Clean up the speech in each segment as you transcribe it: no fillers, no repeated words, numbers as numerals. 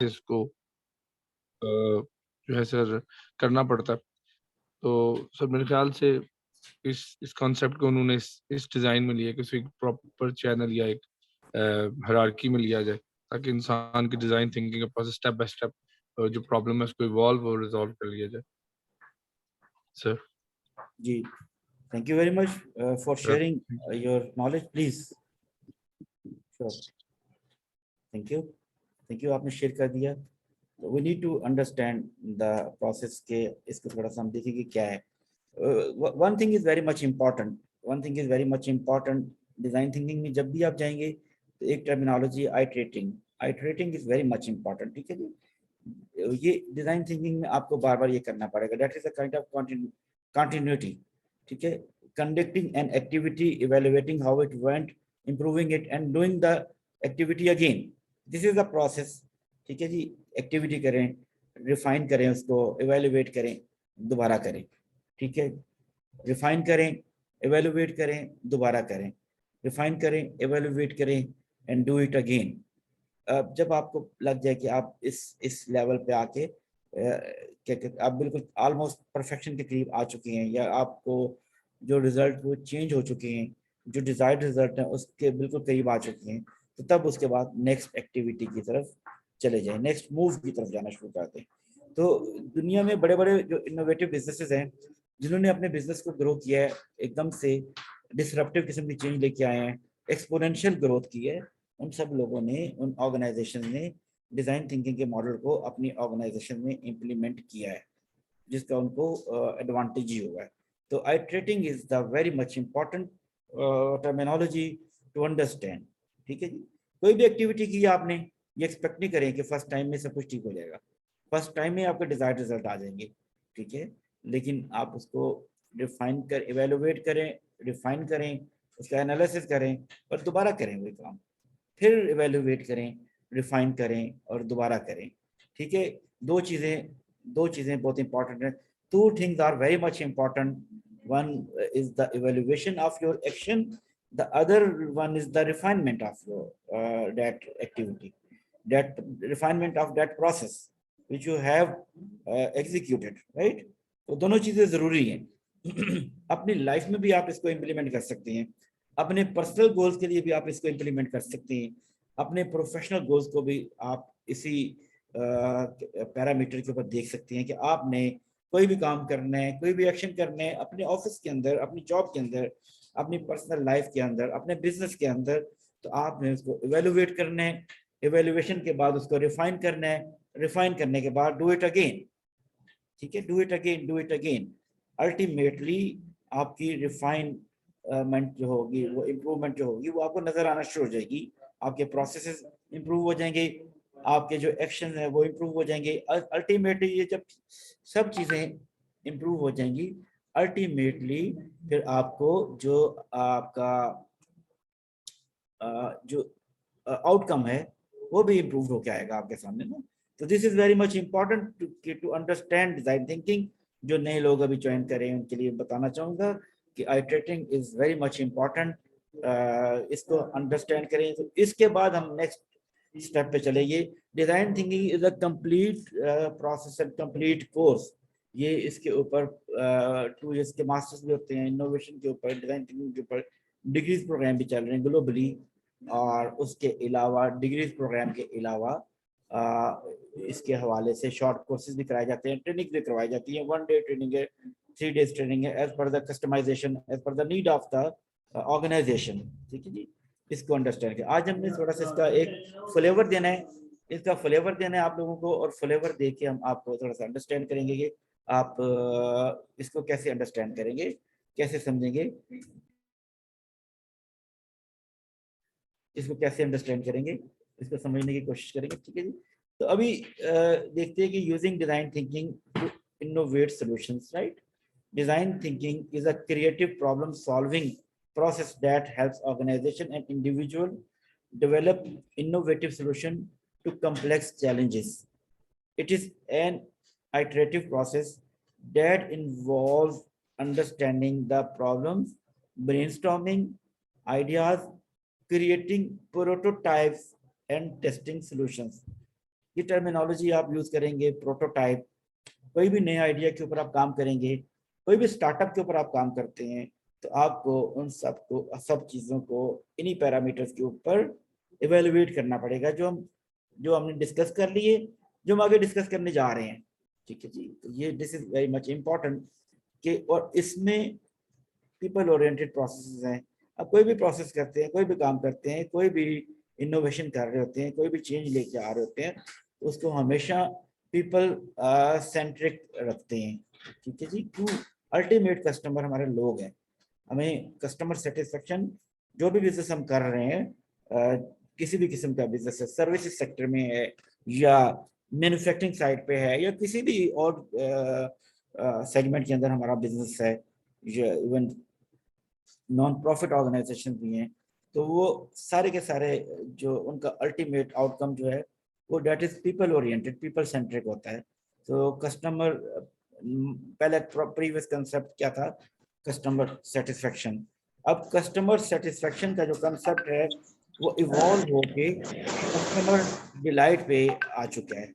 इसको जो है सर करना पड़ता है। तो सर मेरे ख्याल से इस कॉन्सेप्ट को उन्होंने इस डिज़ाइन में लिया कि उसे एक प्रॉपर चैनल या एक हायरार्की में लिया जाए, ताकि इंसान की डिज़ाइन थिंकिंग के पास स्टेप बाय स्टेप जो प्रॉब्लम है उसको इवॉल्व और रिज़ॉल्व कर लिया जाए। सर जी, thank you very much for sir sharing your knowledge. Please, sure. Thank you. Thank you. आपने शेयर कर दिया। We need to understand the process के इसको थोड़ा सा हम देखें कि क्या है। One thing is very much important. One thing is very much important. Design thinking में जब भी आप जाएंगे तो एक terminology iterating, iterating is very much important. ठीक है जी, ये डिजाइन थिंकिंग में आपको बार बार ये करना पड़ेगा। That is a kind of continuity. ठीक है, conducting an activity, evaluating how it went, improving it and doing the activity again. This is the process. ठीक है जी, एक्टिविटी करें, रिफाइन करें उसको, इवेलुएट करें, दोबारा करें। ठीक है, रिफाइन करें, इवेलुएट करें, दोबारा करें, रिफाइन करें, इवेलुएट करें एंड डू इट अगेन। जब आपको लग जाए कि आप इस लेवल पे आके क्या आप बिल्कुल ऑलमोस्ट परफेक्शन के करीब आ चुके हैं, या आपको जो रिजल्ट वो चेंज हो चुके हैं, जो डिजायर्ड रिजल्ट है उसके बिल्कुल करीब आ चुके हैं, तो तब उसके बाद नेक्स्ट एक्टिविटी की तरफ चले जाएं, नेक्स्ट मूव की तरफ जाना शुरू कर दें। तो दुनिया में बड़े बड़े जो इनोवेटिव बिजनेसेस हैं, जिन्होंने अपने बिजनेस को ग्रो किया है, एकदम से डिसरप्टिव किस्म की चेंज लेके आए हैं, एक्सपोनेंशियल ग्रोथ की है, उन सब लोगों ने, उन ऑर्गेनाइजेशन ने डिजाइन थिंकिंग के मॉडल को अपनी ऑर्गेनाइजेशन में इम्प्लीमेंट किया है, जिसका उनको एडवांटेज ही हुआ है। तो iterating is the very much important terminology to understand. ठीक है जी, कोई भी एक्टिविटी की आपने, ये एक्सपेक्ट नहीं करें कि फर्स्ट टाइम में सब कुछ ठीक हो जाएगा, फर्स्ट टाइम में आपके डिजायर्ड रिजल्ट आ जाएंगे। ठीक है, लेकिन आप उसको रिफाइन कर, इवेलुएट करें, रिफाइन करें, उसका एनालिसिस करें और दोबारा करें वही काम, फिर इवेलुएट करें, रिफाइन करें और दोबारा करें। ठीक है, दो चीजें बहुत इंपॉर्टेंट हैं। Two things are very much important. One is the evaluation of your action, the other one is the refinement of your that activity, that refinement of that process which you have executed, right? तो दोनों चीजें जरूरी हैं। अपनी life में भी आप इसको इम्प्लीमेंट कर सकते हैं, अपने पर्सनल गोल्स के लिए भी आप इसको इम्प्लीमेंट कर सकते हैं, अपने प्रोफेशनल गोल्स को भी आप इसी पैरामीटर के ऊपर देख सकते हैं कि आपने कोई भी काम करना है, कोई भी एक्शन करना है अपने ऑफिस के अंदर, अपनी जॉब के अंदर, अपनी पर्सनल लाइफ के अंदर, अपने बिजनेस के अंदर, तो आपने उसको इवेलुएट करना है, इवेल्युएशन के बाद उसको रिफाइन करना है, रिफाइन करने के बाद डू इट अगेन। ठीक है, do it again, do it again. Ultimately आपकी रिफाइनमेंट जो होगी, वो इम्प्रूवमेंट जो होगी, वो आपको नजर आना शुरू हो जाएगी। आपके प्रोसेसेस इंप्रूव हो जाएंगे, आपके जो एक्शन है वो इंप्रूव हो जाएंगे। अल्टीमेटली ये जब सब चीजें इंप्रूव हो जाएंगी, अल्टीमेटली फिर आपको जो आपका जो आउटकम है वो भी इम्प्रूव होकर आएगा आपके सामने ना। तो this is very much important to understand design thinking. जो नए लोग अभी ज्वाइन करें उनके लिए बताना चाहूंगा कि iterating is very much important. इसको अंडरस्टैंड करें तो इसके बाद हम नेक्स्ट स्टेप पे चलेंगे। Design thinking is a complete process and complete course. ये इसके ऊपर 2 इयर्स के मास्टर्स भी होते हैं, इनोवेशन के ऊपर, डिजाइन थिंकिंग के ऊपर डिग्रीज प्रोग्राम भी चल रहे हैं ग्लोबली। और उसके अलावा डिग्रीज प्रोग्राम के अलावा इसके हवाले से शॉर्ट कोर्सेज भी कराए जाते हैं, ट्रेनिंग भी करवाई जाती है। 1 डे ट्रेनिंग है, 3 डेज ट्रेनिंग है, as per the customization, as per the need of the organization. ठीक है जी, इसको अंडरस्टैंड किया। आज हमने थोड़ा सा इसका एक फ्लेवर देना है, इसका फ्लेवर देना है आप लोगों को, और फ्लेवर दे के हम आपको थोड़ा सा अंडरस्टैंड करेंगे कि आप इसको कैसे अंडरस्टैंड करेंगे, कैसे समझेंगे, इसको कैसे अंडरस्टैंड करेंगे, इसको समझने की कोशिश करेंगे। ठीक है जी, तो अभी देखते हैं कि using design thinking to innovate solutions, right? Design thinking is a creative problem solving process that helps organization and individual develop innovative solution to complex challenges. It is an iterative process that involves understanding the problems, brainstorming ideas, creating prototypes and testing solutions. ये terminology आप use करेंगे, prototype, कोई भी नए idea के ऊपर आप काम करेंगे, कोई भी स्टार्टअप के ऊपर आप काम करते हैं, तो आपको उन सब चीज़ों को इन्हीं पैरामीटर्स के ऊपर इवेलुएट करना पड़ेगा, जो हमने डिस्कस कर लिए, जो हम आगे डिस्कस करने जा रहे हैं। ठीक है जी, तो ये this is very much important कि, और इसमें पीपल ओरिएंटेड प्रोसेस हैं। अब कोई भी प्रोसेस करते हैं, कोई भी काम करते हैं, कोई भी इनोवेशन कर रहे होते हैं, कोई भी चेंज लेके आ रहे होते हैं, तो उसको हमेशा पीपल सेंट्रिक रखते हैं। ठीक है जी, टू अल्टीमेट कस्टमर हमारे लोग हैं। हमें कस्टमर सेटिस्फेक्शन, जो भी बिजनेस हम कर रहे हैं, किसी भी किस्म का बिजनेस है, सर्विसेज सेक्टर में है या मैन्युफैक्चरिंग साइड पे है या किसी भी और सेगमेंट के अंदर हमारा बिजनेस है, या इवन नॉन प्रॉफिट ऑर्गेनाइजेशन भी हैं, तो वो सारे के सारे जो उनका अल्टीमेट आउटकम जो है वो that is people oriented, people centric होता है। तो कस्टमर, पहले प्रीवियस कंसेप्ट क्या था, कस्टमर सेटिस्फेक्शन। अब कस्टमर सेटिस्फेक्शन का जो कंसेप्ट है वो इवॉल्व होके कस्टमर डिलाइट पे आ चुका है।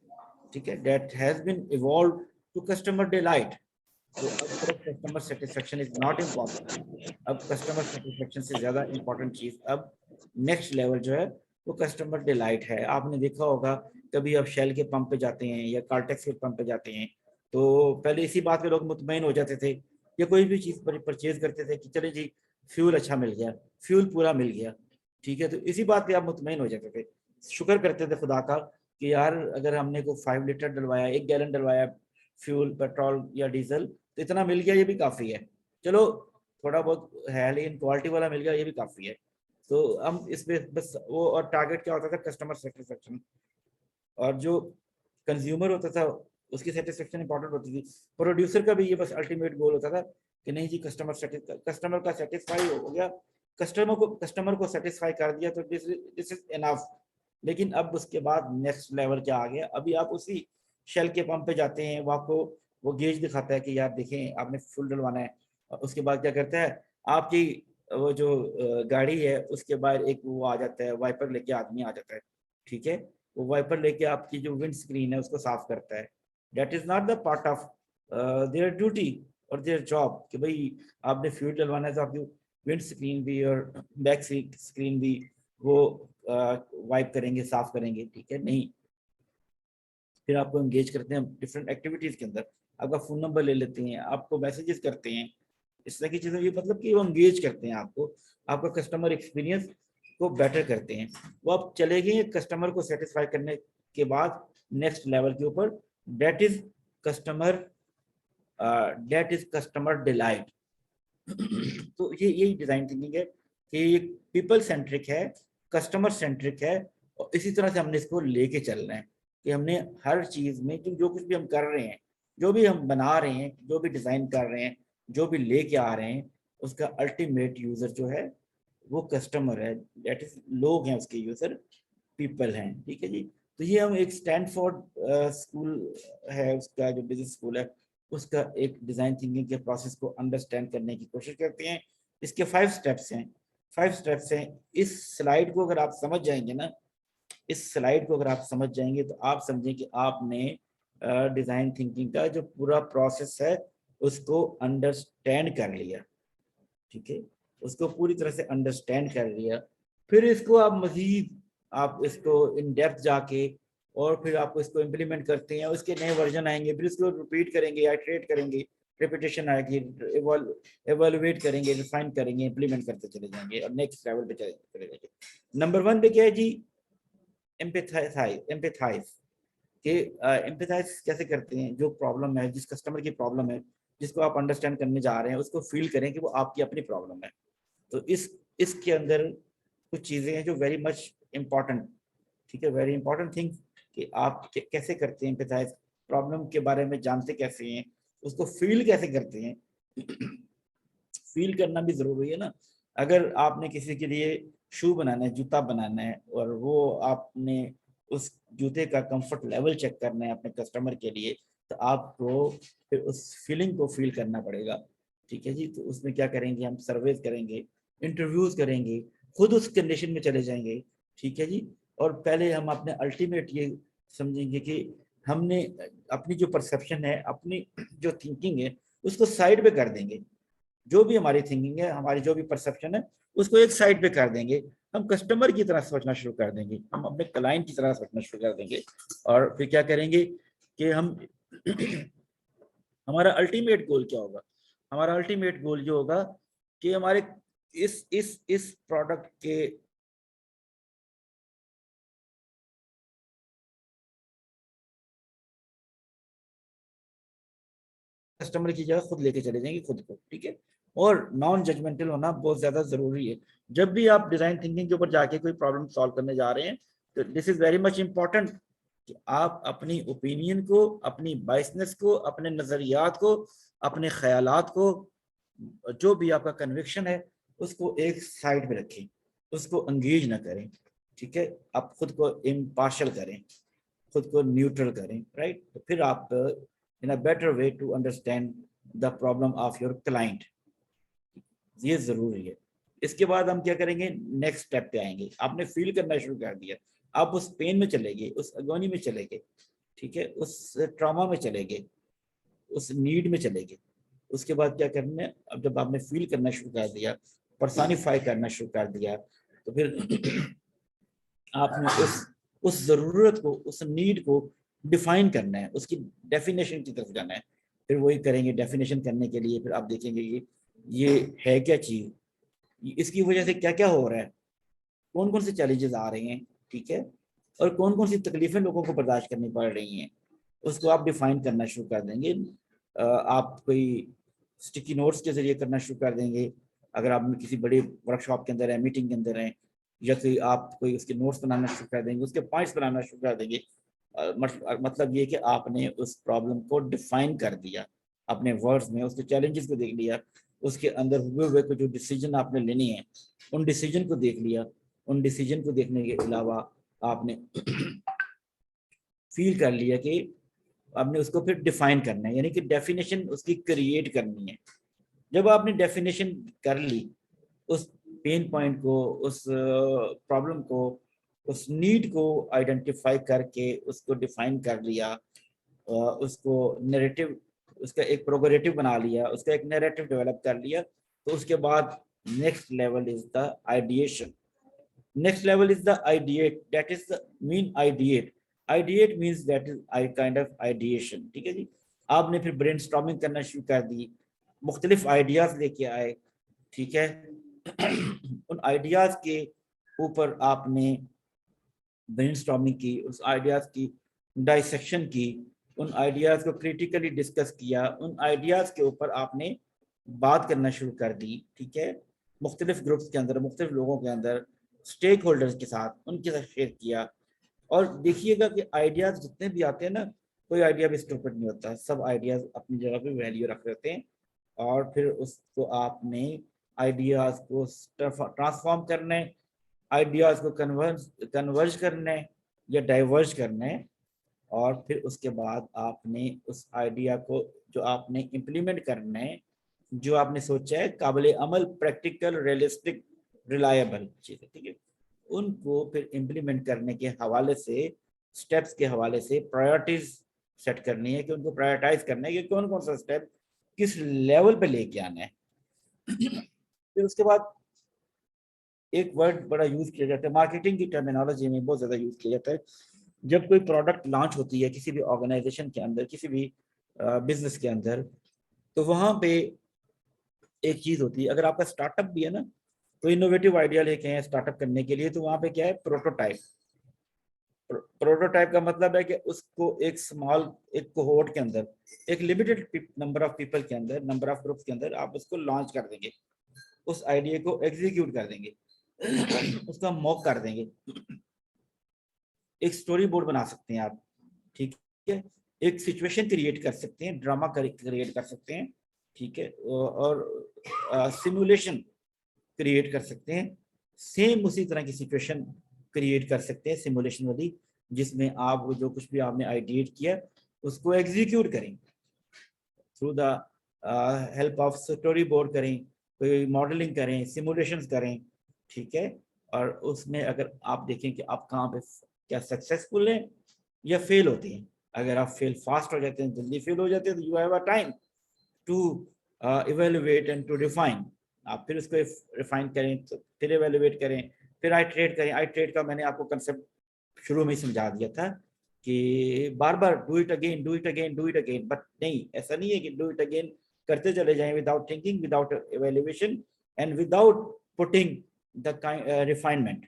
ठीक है, that has been evolve to customer delight. तो अब customer satisfaction is not important, अब कस्टमर सेटिस्फेक्शन से ज्यादा इम्पोर्टेंट चीज अब नेक्स्ट लेवल जो है वो कस्टमर डिलाइट है। आपने देखा होगा कभी आप शेल के पंप पे जाते हैं या कार्टेक्स के पंप पे जाते हैं, तो पहले इसी बात पे लोग मुतमईन हो जाते थे, या कोई भी चीज परचेज करते थे कि चले जी फ्यूल अच्छा मिल गया, फ्यूल पूरा मिल गया। ठीक है, तो इसी बात पे आप मुतमईन हो जाते थे, शुक्र करते थे खुदा का कि यार अगर हमने को 5 लीटर डलवाया, 1 गैलन डलवाया फ्यूल, पेट्रोल या डीजल, तो इतना मिल गया, ये भी काफी है। चलो थोड़ा बहुत है लेकिन क्वालिटी वाला मिल गया, ये भी काफी है। तो हम इसमें बस वो, और टारगेट क्या होता था, कस्टमर सेटिस्फेक्शन। और जो कंज्यूमर होता था उसकी सेटिस्फेक्शन इंपॉर्टेंट होती थी। प्रोड्यूसर का भी ये बस अल्टीमेट गोल होता था कि नहीं जी कस्टमर का सेटिस्फाई हो गया, कस्टमर को सेटिस्फाई कर दिया तो दिस इज इनफ। लेकिन अब उसके बाद नेक्स्ट लेवल क्या आ गया, अभी आप उसी शेल के पंप पे जाते हैं, वो आपको वो गेज दिखाता है कि यार देखें आपने फुल डलवाना है। उसके बाद क्या करता है, आपकी वो जो गाड़ी है उसके बाद एक वो आ जाता है, वाइपर लेके आदमी आ जाता है। ठीक है, वो वाइपर लेके आपकी जो विंड स्क्रीन है उसको साफ करता है। That is not the part of their duty और देयर जॉब कि भाई आपने फ्यूल डलवाना है तो आपकी विंड स्क्रीन भी और बैक स्क्रीन भी वो वाइप करेंगे, साफ करेंगे। ठीक है, नहीं, फिर आपको एंगेज करते हैं डिफरेंट एक्टिविटीज के अंदर, आपका फोन नंबर ले लेते हैं, आपको मैसेजेस करते हैं, इस तरह की चीजें, ये मतलब कि वो एंगेज करते हैं आपको, आपका कस्टमर एक्सपीरियंस को बेटर करते हैं। वो आप चले गए कस्टमर को सेटिस्फाई करने के बाद नेक्स्ट लेवल के ऊपर, दैट इज कस्टमर डिलाइट। तो ये यही डिजाइन थिंकिंग है कि पीपल सेंट्रिक है, कस्टमर सेंट्रिक है, और इसी तरह से हमने इसको लेके चल रहे हैं कि हमने हर चीज में जो कुछ भी हम कर रहे हैं, जो भी हम बना रहे हैं, जो भी डिजाइन कर रहे हैं, जो भी लेके आ रहे हैं, उसका अल्टीमेट यूजर जो है वो कस्टमर है, दैट इज लोग हैं उसके यूजर, पीपल हैं। ठीक है जी, तो ये हम एक स्टैनफोर्ड स्कूल है उसका जो बिजनेस स्कूल है, उसका एक डिजाइन थिंकिंग के प्रोसेस को अंडरस्टैंड करने की कोशिश करते हैं। इसके 5 स्टेप्स हैं, 5 स्टेप्स हैं। इस स्लाइड को अगर आप समझ जाएंगे ना, इस स्लाइड को अगर आप समझ जाएंगे तो आप समझें कि आपने डिजाइन थिंकिंग का जो पूरा प्रोसेस है उसको अंडरस्टैंड कर लिया। ठीक है, उसको पूरी तरह से अंडरस्टैंड कर लिया। फिर इसको आप मजीद, आप इसको इन डेप्थ जाके और फिर आप इसको इम्प्लीमेंट करते हैं, उसके नए वर्जन आएंगे, फिर इसको रिपीट करेंगे, आइटरेट करेंगे, रिपीटेशन आएगी, एवोल्युएट करेंगे, रिफाइन करेंगे, इम्प्लीमेंट करते चले जाएंगे और नेक्स्ट लेवल पे चले जाएंगे। नंबर 1 पे क्या है जी, एम्पैथाइज कि एम्पैथाइज कैसे करते हैं, जो प्रॉब्लम है, जिस कस्टमर की प्रॉब्लम है, जिसको आप अंडरस्टैंड करने जा रहे हैं, उसको फील करें कि वो आपकी अपनी प्रॉब्लम है। तो इसके अंदर कुछ चीजें हैं जो वेरी मच इम्पॉर्टेंट, ठीक है, वेरी इंपॉर्टेंट थिंग कि आप कैसे करते हैं एम्पैथाइज, प्रॉब्लम के बारे में जानते कैसे हैं, उसको फील कैसे करते हैं। फील करना भी जरूरी है ना। अगर आपने किसी के लिए शू बनाना है, जूता बनाना है, और वो आपने उस जूते का कंफर्ट लेवल चेक करना है अपने कस्टमर के लिए, तो आपको फिर उस फीलिंग को फील करना पड़ेगा। ठीक है जी, तो उसमें क्या करेंगे, हम सर्वेज करेंगे, इंटरव्यूज करेंगे, खुद उस कंडीशन में चले जाएंगे। ठीक है जी, और पहले हम अपने अल्टीमेट ये समझेंगे कि हमने अपनी जो परसेप्शन है, अपनी जो थिंकिंग है, उसको साइड पे कर देंगे। जो भी हमारी थिंकिंग है, हमारी जो भी परसेप्शन है, उसको एक साइड पे कर देंगे। हम कस्टमर की तरह सोचना शुरू कर देंगे, हम अपने क्लाइंट की तरह सोचना शुरू कर देंगे। और फिर क्या करेंगे कि हम हमारा अल्टीमेट गोल क्या होगा? हमारा अल्टीमेट गोल जो होगा कि हमारे इस प्रोडक्ट के कस्टमर की जगह खुद लेके चले जाएंगे खुद को, ठीक है। और नॉन जजमेंटल होना बहुत ज्यादा जरूरी है। जब भी आप डिजाइन थिंकिंग के ऊपर जाके कोई प्रॉब्लम सॉल्व करने जा रहे हैं, तो this is very much important कि आप अपनी ओपिनियन को, अपनी बायसनेस को, अपने नजरियात को, अपने ख्यालात को, जो भी आपका कन्विक्शन है, उसको एक साइड पे रखें, उसको एंगेज ना करें, ठीक है। आप खुद को इम्पार्शल करें, खुद को न्यूट्रल करें, राइट। तो फिर आप in a better way to understand the problem of your client, ये जरूरी है। इसके बाद हम क्या करेंगे, नेक्स्ट स्टेप पे आएंगे। आपने फील करना शुरू कर दिया, आप उस पेन में चले गए, उस अगोनी में चले गए, ठीक है, उस ट्रॉमा में चले गए, उस नीड में चले गए। उसके बाद क्या करना है, अब जब आपने फील करना शुरू कर दिया, पर्सोनिफाई करना शुरू कर दिया, तो फिर आपने उस जरूरत को, उस नीड को डिफाइन करना है, उसकी डेफिनेशन की तरफ जाना है। फिर वही करेंगे। डेफिनेशन करने के लिए फिर आप देखेंगे कि ये है क्या चीज, इसकी वजह से क्या क्या हो रहा है, कौन कौन से चैलेंजेस आ रहे हैं, ठीक है, और कौन कौन सी तकलीफें लोगों को बर्दाश्त करनी पड़ रही हैं, उसको आप डिफाइन करना शुरू कर देंगे। आप कोई स्टिकी नोट्स के जरिए करना शुरू कर देंगे, अगर आप किसी बड़े वर्कशॉप के अंदर है, मीटिंग के अंदर है, या कोई आप कोई उसके नोट्स बनाना शुरू कर देंगे, उसके पॉइंट्स बनाना शुरू कर देंगे। मतलब ये कि आपने उस प्रॉब्लम को डिफाइन कर दिया अपने वर्ड्स में, उसके चैलेंजेस को देख लिया, उसके अंदर हुए हुए को जो डिसीजन आपने लेने हैं, उन डिसीजन को देख लिया। उन डिसीजन को देखने के अलावा आपने फील कर लिया कि आपने उसको फिर डिफाइन करना है, यानी कि डेफिनेशन उसकी क्रिएट करनी है। जब आपने डेफिनेशन कर ली, उस पेन पॉइंट को, उस प्रॉब्लम को, उस नीड को आइडेंटिफाई करके उसको डिफाइन कर लिया, उसको नैरेटिव, उसका एक प्रोग्रेटिव बना लिया, उसका एक नैरेटिव डेवलप कर लिया, तो उसके बाद next level is the ideation. Next level is the ideate, that is the mean ideate. Ideate means that is I kind of ideation, ठीक है जी। आपने फिर ब्रेनस्टॉर्मिंग करना शुरू कर दी, मुख्तलिफ आइडियाज लेके आए, ठीक है। उन आइडियाज के ऊपर आपने ब्रेनस्टॉर्मिंग की, उस आइडियाज की डाइसेक्शन की, उन आइडियाज को क्रिटिकली डिस्कस किया, उन आइडियाज के ऊपर आपने बात करना शुरू कर दी, ठीक है। मुख्तलिफ ग्रुप्स के अंदर, मुख्तलिफ लोगों के अंदर, स्टेक होल्डर्स के साथ, उनके साथ शेयर किया। और देखिएगा कि आइडियाज जितने भी आते हैं ना, कोई आइडिया भी स्टूपिड नहीं होता, सब आइडियाज अपनी जगह पे वैल्यू रख रहे हैं। और फिर उसको आपने आइडियाज को ट्रांसफॉर्म करना है, आइडियाज को कन्वर्ज करना है या डाइवर्ज करना है। और फिर उसके बाद आपने उस आइडिया को जो आपने इम्प्लीमेंट करना है, जो आपने सोचा है, काबिल अमल, प्रैक्टिकल, रियलिस्टिक, रिलायबल चीजें, ठीक है, उनको फिर इम्प्लीमेंट करने के हवाले से, स्टेप्स के हवाले से प्रायोरिटीज सेट करनी है कि उनको प्रायोरिटाइज करना है कि कौन कौन सा स्टेप किस लेवल पे लेके आना है। फिर उसके बाद एक वर्ड बड़ा यूज किया जाता है, मार्केटिंग की टर्मिनोलॉजी में बहुत ज्यादा यूज किया जाता है। जब कोई प्रोडक्ट लॉन्च होती है किसी भी ऑर्गेनाइजेशन के अंदर, किसी भी बिजनेस के अंदर, तो वहां पे एक चीज होती है, अगर आपका स्टार्टअप भी है ना, तो इनोवेटिव आइडिया लेके हैं स्टार्टअप करने के लिए, तो वहां पे क्या है, प्रोटोटाइप। प्रोटोटाइप का मतलब है कि उसको एक स्मॉल, एक कोहोर्ट के अंदर, एक लिमिटेड नंबर ऑफ पीपल के अंदर, नंबर ऑफ ग्रुप्स के अंदर आप उसको लॉन्च कर देंगे, उस आइडिया को एग्जीक्यूट कर देंगे, उसका मॉक कर देंगे। एक स्टोरी बोर्ड बना सकते हैं आप, ठीक है, एक सिचुएशन क्रिएट कर सकते हैं, ड्रामा क्रिएट कर सकते हैं, ठीक है, और सिमुलेशन क्रिएट कर सकते हैं। सेम उसी तरह की सिचुएशन क्रिएट कर सकते हैं सिमुलेशन वाली, जिसमें आप जो कुछ भी आपने आइडिएट किया उसको एग्जीक्यूट करें through the help of story board, करें, कोई मॉडलिंग करें, सिमुलेशंस करें, ठीक है। और उसमें अगर आप देखें कि आप कहाँ पे क्या सक्सेसफुल है या फेल होती हैं। अगर आप फेल फास्ट हो जाते हैं, जल्दी फेल हो जाते हैं, तो you have a time to evaluate and to refine. आप फिर उसको रिफाइन करें, तो फिर इवेलुएट करें, फिर आइट्रेट करें। आइट्रेट का मैंने आपको कंसेप्ट शुरू में ही समझा दिया था कि बार बार do it again, do it again, do it again. But नहीं, ऐसा नहीं है कि डू इट अगेन करते चले जाएं without thinking, without evaluation and without putting the refinement.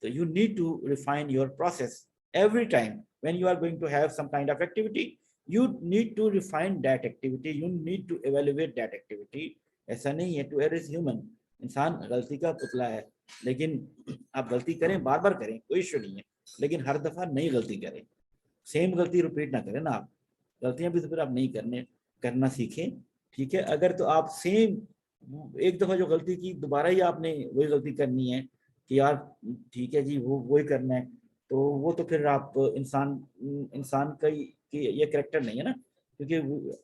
So you need to refine your process every time when you are going to have some kind of activity. You need to refine that activity. You need to evaluate that activity. ऐसा नहीं है, to err is human. इंसान गलती का पुतला है, लेकिन आप गलती करें, बार बार करें, कोई इश्यू नहीं है, लेकिन हर दफा नई गलती करें। सेम गलती रिपीट ना करें ना आप। गलतियां भी तो फिर आप नहीं करना सीखें, ठीक है। अगर तो आप सेम एक दफा जो गलती की, दोबारा ही आपने वही गलती करनी है कि यार ठीक है जी, वो वही करना है, तो वो तो फिर आप इंसान का ये करेक्टर नहीं है ना। क्योंकि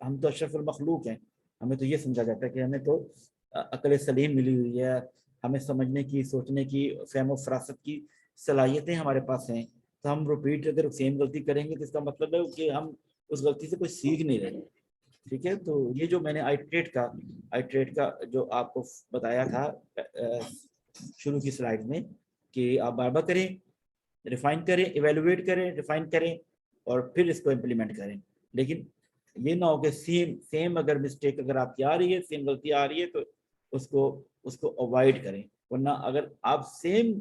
हम तो अशरफुल मखलूक हैं, हमें तो ये समझा जाता है कि हमें तो अक्ल सलीम मिली हुई है, हमें समझने की, सोचने की, फहम फरासत की सलाहियतें हमारे पास हैं। तो हम रिपीट अगर सेम गलती करेंगे तो इसका मतलब है कि हम उस गलती से कोई सीख नहीं रहे, ठीक है। तो ये जो मैंने आइट्रेट का जो आपको बताया था शुरू की स्लाइड में, कि आप बार बार करें, रिफाइन करें, इवेलुएट करें, रिफाइन करें और फिर इसको इम्प्लीमेंट करें। लेकिन ये ना हो कि सेम अगर मिस्टेक अगर आपकी आ रही है, सेम गलती आ रही है, तो उसको अवॉइड करें। वरना अगर आप सेम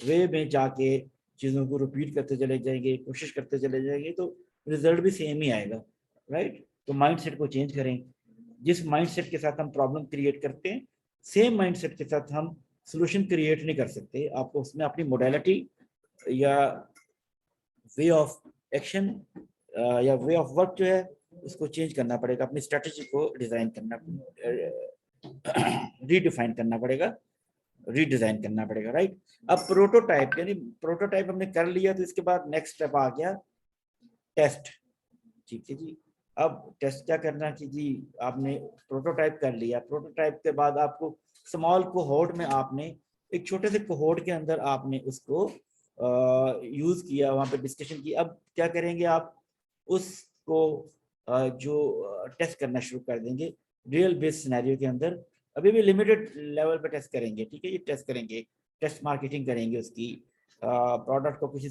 वे में जाके चीज़ों को रिपीट करते चले जाएंगे, कोशिश करते चले जाएंगे, तो रिजल्ट भी सेम ही आएगा, राइट। तो माइंडसेट को चेंज करें। जिस माइंडसेट के साथ हम प्रॉब्लम क्रिएट करते हैं, सेम माइंडसेट के साथ हम सोल्यूशन क्रिएट नहीं कर सकते। आपको उसमें अपनी मोडेलिटी या वे ऑफ एक्शन या वे ऑफ वर्क जो है उसको चेंज करना पड़ेगा, अपनी स्ट्रेटजी को डिजाइन करना, रीडिफाइन करना पड़ेगा, रीडिजाइन करना पड़ेगा, राइट। अब प्रोटोटाइप, यानी प्रोटोटाइप हमने कर लिया, तो इसके बाद नेक्स्ट स्टेप आ गया टेस्ट, ठीक है जी। अब टेस्ट क्या करना कि जी, आपने प्रोटोटाइप कर लिया, प्रोटोटाइप के बाद आपको स्मॉल कोहोर्ट में, आपने एक छोटे से कोहोर्ट के अंदर आपने उसको यूज किया, वहां पे डिस्कशन की। अब क्या करेंगे आप, उसको जो टेस्ट करना शुरू कर देंगे रियल बेस्ड सिनेरियो के अंदर। अभी भी लिमिटेड लेवल पे टेस्ट करेंगे, ठीक है। ये टेस्ट करेंगे, टेस्ट मार्केटिंग करेंगे, उसकी प्रोडक्ट को किसी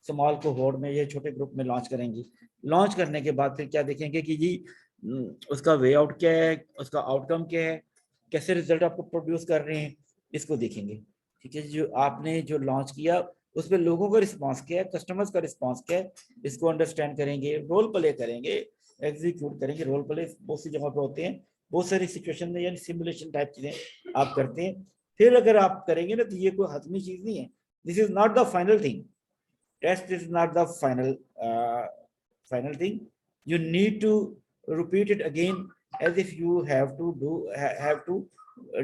स्मॉल कोहोर्ट में या छोटे ग्रुप में लॉन्च करेंगे। लॉन्च करने के बाद फिर क्या देखेंगे कि जी उसका वे आउट क्या है, उसका आउटकम क्या है, कैसे रिजल्ट आपको प्रोड्यूस कर रहे हैं, इसको देखेंगे, ठीक है। जो आपने जो लॉन्च किया उस पर लोगों का रिस्पांस क्या है, कस्टमर्स का रिस्पांस क्या है, इसको अंडरस्टैंड करेंगे, रोल प्ले करेंगे, एग्जीक्यूट करेंगे। रोल प्ले बहुत सी जगह पे होते हैं, बहुत सारी सिचुएशन में, यानी सिमुलेशन टाइप चीजें आप करते हैं। फिर अगर आप करेंगे ना, तो ये कोई हतमी चीज नहीं है, this is not the final thing. Test is not the final thing. You need to repeat it again, as if you have to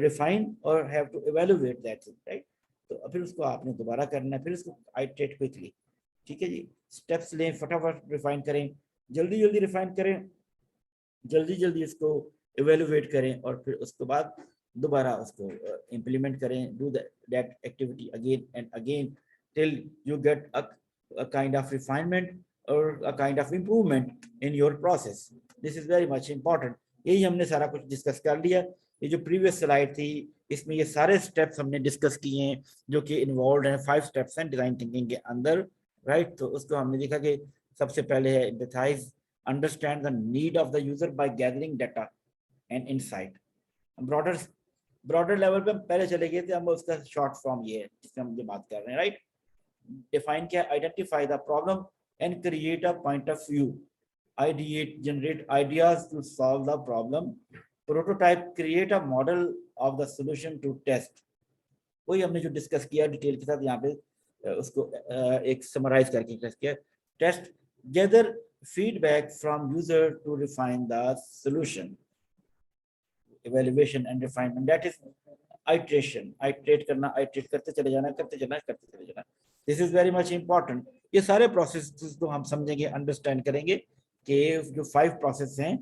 refine or have to evaluate that thing, right? तो फिर उसको आपने दोबारा करना है, फिर उसको iterate quickly, ठीक है जी। स्टेप्स लें, फटाफट रिफाइन करें, जल्दी जल्दी रिफाइन करें, जल्दी जल्दी इसको इवेलुएट करें, और फिर उसके बाद दोबारा उसको इम्प्लीमेंट करें। Do that activity again and again till you get a kind of refinement or a kind of improvement in your process. This is very much important. यही हमने सारा कुछ डिस्कस कर लिया। ये जो प्रीवियस स्लाइड थी, इसमें ये सारे स्टेप्स हमने डिस्कस किए हैं जो कि इन्वॉल्व हैं, 5 स्टेप्स हैं डिजाइन थिंकिंग के अंदर, राइट। तो उसको हमने देखा कि सबसे पहले है empathize, understand the need of the user by gathering data and insight. Broader level पे हम पहले चले गए थे, हम उसका शॉर्ट फॉर्म ये है जिसमें हम ये बात कर रहे हैं, राइट। Define क्या, identify the problem and create a point of view. Ideate, generate ideas to solve the problem. Prototype, create a model of the solution to test. वही हमने जो डिस्कस किया डिटेल के साथ यहाँ पे उसको एक समराइज करके डिस्कस किया। Test, gather feedback from user to refine the solution. Evaluation and refinement, that is iteration, iterate करना, आइट्रेट करते चले जाना, करते चले जाना। This is very much important. ये सारे प्रोसेस को हम समझेंगे, अंडरस्टैंड करेंगे कि जो 5 प्रोसेस हैं,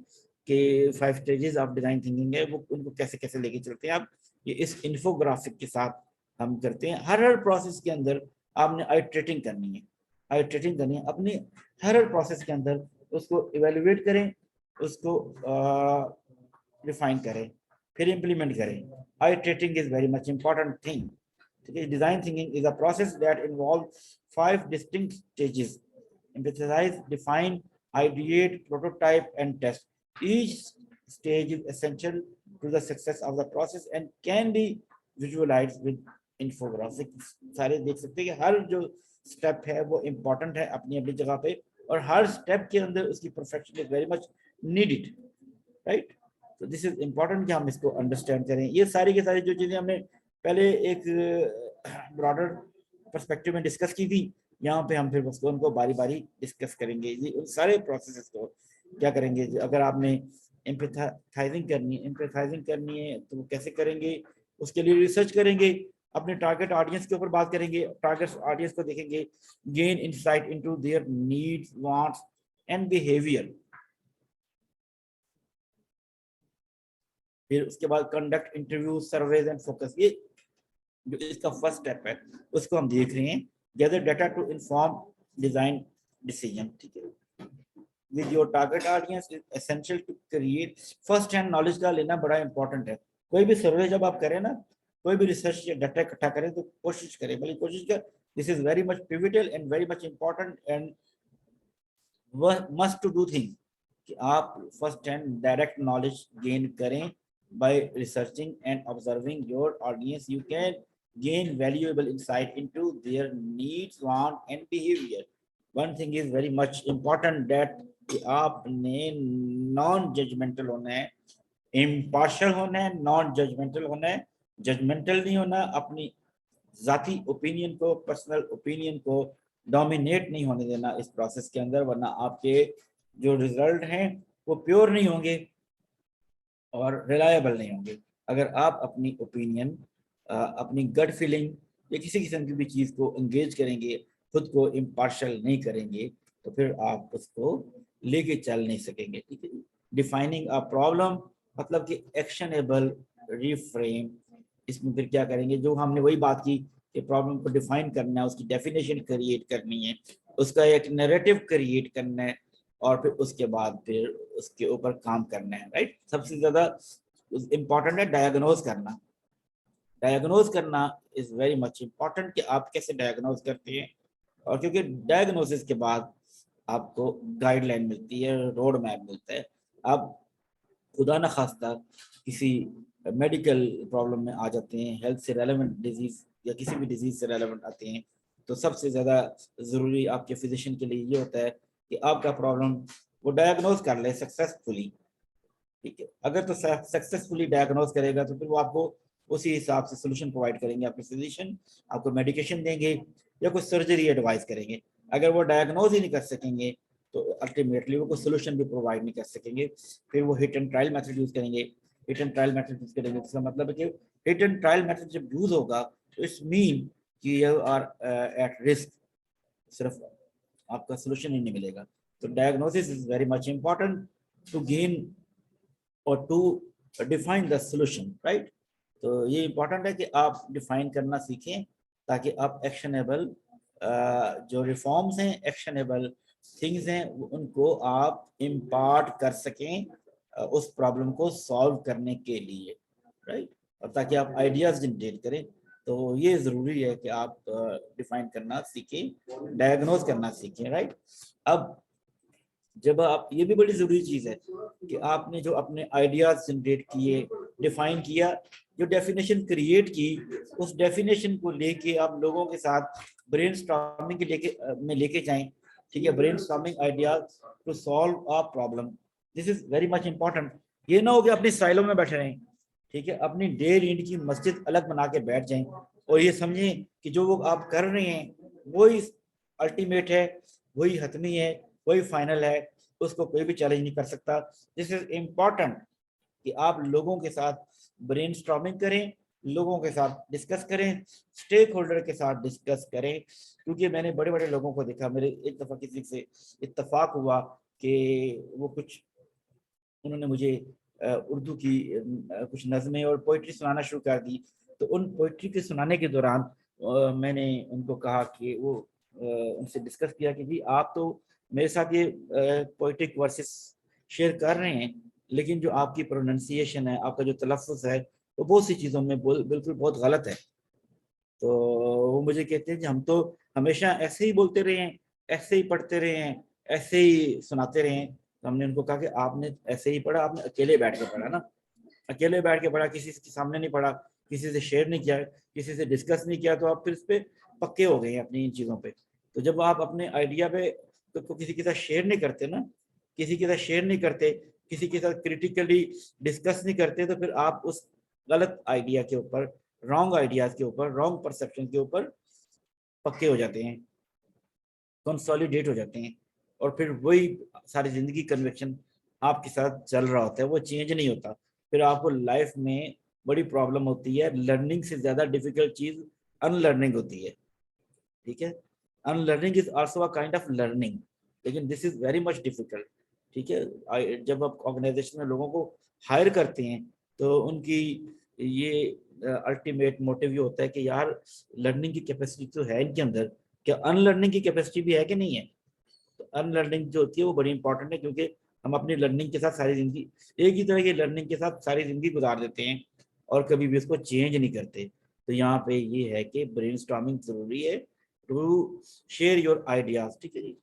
कि 5 स्टेजेस ऑफ डिजाइन थिंकिंग है, वो उनको कैसे कैसे लेके चलते हैं आप। ये इस इन्फोग्राफिक के साथ हम करते हैं। हर प्रोसेस के अंदर आपने आइट्रेटिंग करनी है, आइटरेटिंग करनी है अपनी हर प्रोसेस के अंदर, उसको इवेल्युएट करें, उसको रिफाइन करें, फिर इम्प्लीमेंट करें। Iterating is very much important thing. ठीक है, design thinking is a process that involve 5 distinct stages: emphasize, define, ideate, prototype, and test. Each stage is essential to the success of the process and can be visualized with infographics. सारे देख सकते हैं कि हर जो step है वो important है अपनी अपनी जगह पे, और हर स्टेप के अंदर उसकी perfection is very much needed, right. तो दिस इज इम्पोर्टेंट कि हम इसको अंडरस्टैंड करें। ये सारी की सारी जो चीजें हमने पहले एक ब्रॉडर पर्सपेक्टिव में डिस्कस की थी, यहाँ पे हम फिर उसको उनको बारी बारी डिस्कस करेंगे। ये उन सारे प्रोसेसेस को क्या करेंगे, अगर आपने एम्पैथाइजिंग करनी है तो वो कैसे करेंगे, उसके लिए रिसर्च करेंगे, अपने टारगेट ऑडियंस के ऊपर बात करेंगे, टारगेट ऑडियंस को देखेंगे, gain insight into their needs, wants and behaviour. फिर उसके बाद conduct interview, surveys and focus. ये जो इसका फर्स्ट स्टेप है उसको हम देख रहे हैं, gather data to inform design decision. ठीक है, with your target audience is essential to create first hand knowledge का लेना बड़ा इंपॉर्टेंट है। कोई भी सर्वे जब आप करें ना, कोई भी रिसर्च या डाटा इकट्ठा करें तो कोशिश करें, भले कोशिश कर, this is very much pivotal and very much important and must to do thing कि आप first hand direct knowledge gain करें। By researching and observing your audience, you can gain valuable insight into their needs, want, and behavior. One thing is very much important that कि आपने non judgemental होना है, impartial होना है, non judgemental होना है, judgemental नहीं होना, अपनी जाती ओपिनियन को, पर्सनल ओपिनियन को डोमिनेट नहीं होने देना इस प्रोसेस के अंदर, वरना आपके जो रिजल्ट हैं वो प्योर नहीं होंगे और रिलायबल नहीं होंगे। अगर आप अपनी ओपिनियन, अपनी गट फीलिंग या किसी किस्म की भी चीज़ को एंगेज करेंगे, खुद को इम्पार्शियल नहीं करेंगे, तो फिर आप उसको लेके चल नहीं सकेंगे। ठीक है, डिफाइनिंग अ प्रॉब्लम मतलब कि एक्शनेबल रिफ्रेम। इसमें फिर क्या करेंगे, जो हमने वही बात की कि प्रॉब्लम को डिफाइन करना है, उसकी डेफिनेशन क्रिएट करनी है, उसका एक नैरेटिव क्रिएट करना है, और फिर उसके बाद फिर उसके ऊपर काम करना है, राइट। सबसे ज्यादा इंपॉर्टेंट है डायग्नोज करना। डायग्नोज करना इज वेरी मच इंपॉर्टेंट कि आप कैसे डायग्नोज करते हैं, और क्योंकि डायग्नोसिस के बाद आपको गाइडलाइन मिलती है, रोड मैप मिलता है। आप खुदा न खास्ता किसी मेडिकल प्रॉब्लम में आ जाते हैं, हेल्थ से रेलेवेंट डिजीज या किसी भी डिजीज से रेलेवेंट आते हैं, तो सबसे ज़्यादा ज़रूरी आपके फिजिशियन के लिए ये होता है कि आपका प्रॉब्लम वो डायग्नोज कर ले सक्सेसफुली। ठीक है, अगर तो सक्सेसफुली डायग्नोज करेगा तो फिर वो आपको उसी हिसाब से सोल्यूशन प्रोवाइड करेंगे, आपके फिजिशियन आपको मेडिकेशन देंगे या कोई सर्जरी एडवाइस करेंगे। अगर वो डायग्नोज ही नहीं कर सकेंगे तो अल्टीमेटली वो कोई सोल्यूशन भी प्रोवाइड नहीं कर सकेंगे। फिर वो hit and trial method use करेंगे। Hit and trial method use करेंगे इसका मतलब है कि हिट एंड ट्रायल मेथड जब यूज होगा तो इट्स मीन कि यू आर एट रिस्क, सिर्फ आपका सोल्यूशन ही नहीं मिलेगा। तो diagnosis is very much important to gain और to define the solution, right. तो ये इंपॉर्टेंट है कि आप डिफाइन करना सीखें ताकि आप एक्शनेबल जो रिफॉर्म्स हैं, एक्शनेबल थिंग्स हैं, उनको आप इम्पार्ट कर सकें उस प्रॉब्लम को सॉल्व करने के लिए, राइट। और ताकि आप आइडियाज जनरेट करें, तो ये ज़रूरी है कि आप डिफाइन करना सीखें, डायग्नोज करना सीखें, राइट। अब जब आप, ये भी बड़ी ज़रूरी चीज़ है कि आपने जो अपने आइडियाज जनरेट किए, डिफाइन किया, जो डेफिनेशन क्रिएट की, उस डेफिनेशन को लेके आप लोगों के साथ ब्रेनस्टॉर्मिंग के लेके जाएं। ठीक है, brainstorming ideas to solve a problem, this is very much important. ये ना हो कि अपनी साइलों में बैठे रहें, ठीक है, अपनी डे नीड की मस्जिद अलग बना के बैठ जाएं और ये समझें कि जो वो आप कर रहे हैं वही अल्टीमेट है, वही हतमी है, वही फाइनल है, उसको कोई भी चैलेंज नहीं कर सकता। दिस इज इम्पॉर्टेंट कि आप लोगों के साथ ब्रेनस्टॉर्मिंग करें, लोगों के साथ डिस्कस करें, स्टेक होल्डर के साथ डिस्कस करें। क्योंकि मैंने बड़े बड़े लोगों को देखा, मेरे एक दफ़ा किसी से इत्तेफाक हुआ कि वो कुछ, उन्होंने मुझे उर्दू की कुछ नज़में और पोइट्री सुनाना शुरू कर दी। तो उन पोइट्री के सुनाने के दौरान मैंने उनको कहा कि वो उनसे डिस्कस किया कि जी आप तो मेरे साथ ये पोइटिक वर्सेस शेयर कर रहे हैं, लेकिन जो आपकी प्रोनाउंसिएशन है, आपका जो तलफ़ुज़ है, वो बहुत सी चीज़ों में बिल्कुल बहुत गलत है। तो वो मुझे कहते हैं कि हम तो हमेशा ऐसे ही बोलते रहे हैं, ऐसे ही पढ़ते रहे हैं, ऐसे ही सुनाते रहे हैं। तो हमने उनको कहा कि आपने ऐसे ही पढ़ा, आपने अकेले बैठ के पढ़ा ना, अकेले बैठ के पढ़ा, किसी के सामने नहीं पढ़ा, किसी से शेयर नहीं किया, किसी से डिस्कस नहीं किया, तो आप फिर इस पे पक्के हो गए हैं अपनी इन चीज़ों पे। तो जब आप अपने आइडिया पे तो किसी के साथ शेयर नहीं करते ना, किसी के साथ शेयर नहीं करते, किसी के साथ क्रिटिकली डिस्कस नहीं करते, तो फिर आप उस गलत आइडिया के ऊपर, रॉन्ग आइडियाज के ऊपर, रॉन्ग परसेप्शन के ऊपर पक्के हो जाते हैं, कंसोलिडेट हो जाते हैं, और फिर वही सारी जिंदगी कन्विक्शन आपके साथ चल रहा होता है, वो चेंज नहीं होता। फिर आपको लाइफ में बड़ी प्रॉब्लम होती है। लर्निंग से ज्यादा डिफिकल्ट चीज अनलर्निंग होती है, ठीक है। Unlearning is also a kind of learning, लेकिन this is very much difficult, ठीक है। जब आप ऑर्गेनाइजेशन में लोगों को हायर करते हैं, तो उनकी ये अल्टीमेट मोटिव ये होता है कि यार लर्निंग की कैपेसिटी तो है इनके अंदर, क्या अनलर्निंग की कैपेसिटी भी है कि नहीं है। तो अनलर्निंग जो होती है वो बड़ी इंपॉर्टेंट है, क्योंकि हम अपनी लर्निंग के साथ सारी जिंदगी, एक ही तरह की लर्निंग के साथ सारी जिंदगी गुजार देते हैं और कभी भी उसको चेंज नहीं करते। तो यहाँ पे ये है कि ब्रेनस्टॉर्मिंग जरूरी है टू शेयर योर आइडियाज, ठीक है जी।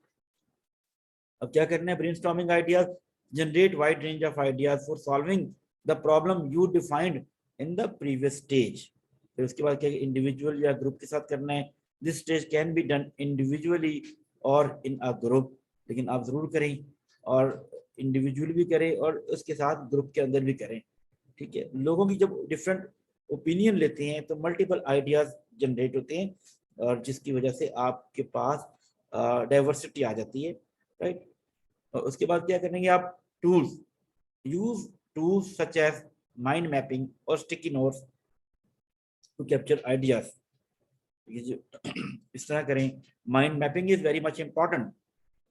अब क्या करना है, brainstorming ideas, generate wide range of ideas for solving the problem you defined in the previous stage. फिर उसके बाद क्या, इंडिविजुअल या ग्रुप के साथ करना है। This stage can be done individually और इन अ ग्रुप, लेकिन आप जरूर करें, और इंडिविजुअल भी करें और उसके साथ ग्रुप के अंदर भी करें, ठीक है। लोगों की जब डिफरेंट ओपिनियन लेते हैं तो मल्टीपल आइडियाज जनरेट होते हैं, और जिसकी वजह से आपके पास डाइवर्सिटी आ जाती है, राइट। और उसके बाद क्या करेंगे आप, tools, use tools such as mind mapping और sticky notes to capture ideas. ये जो इस तरह करें, mind mapping is very much important.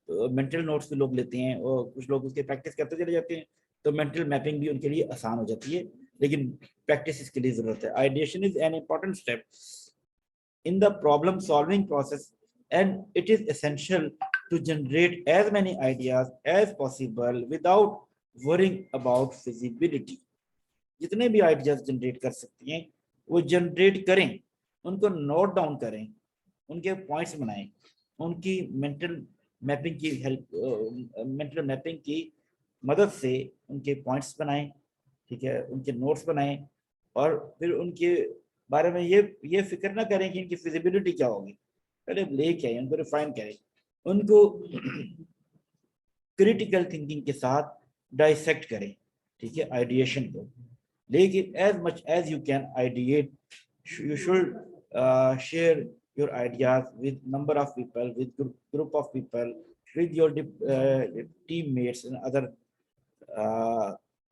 तो मेंटल नोट्स भी लोग लेते हैं और कुछ लोग उसके प्रैक्टिस करते चले जाते हैं, तो मेंटल मैपिंग भी उनके लिए आसान हो जाती है, लेकिन प्रैक्टिस इसके लिए जरूरत है। Ideation is an important step in the problem solving process, and it is essential to generate as many ideas as possible without worrying about feasibility. जितने भी आइडियाज जनरेट कर सकती हैं वो जनरेट करें, उनको नोट डाउन करें, उनके पॉइंट्स बनाएं, उनकी मेंटल मैपिंग की हेल्प, मेंटल मैपिंग की मदद से उनके पॉइंट्स बनाएं, ठीक है, उनके नोट्स बनाएं, और फिर उनके बारे में ये फिक्र ना करें कि इनकी फिजिबिलिटी क्या होगी, पहले लेके आए, उनको रिफाइन करें, उनको क्रिटिकल थिंकिंग के साथ डाइसेक्ट करें, ठीक है, आइडिएशन को। लेकिन as much as you can ideate, you should share your ideas with number of people, with group of people, with your teammates and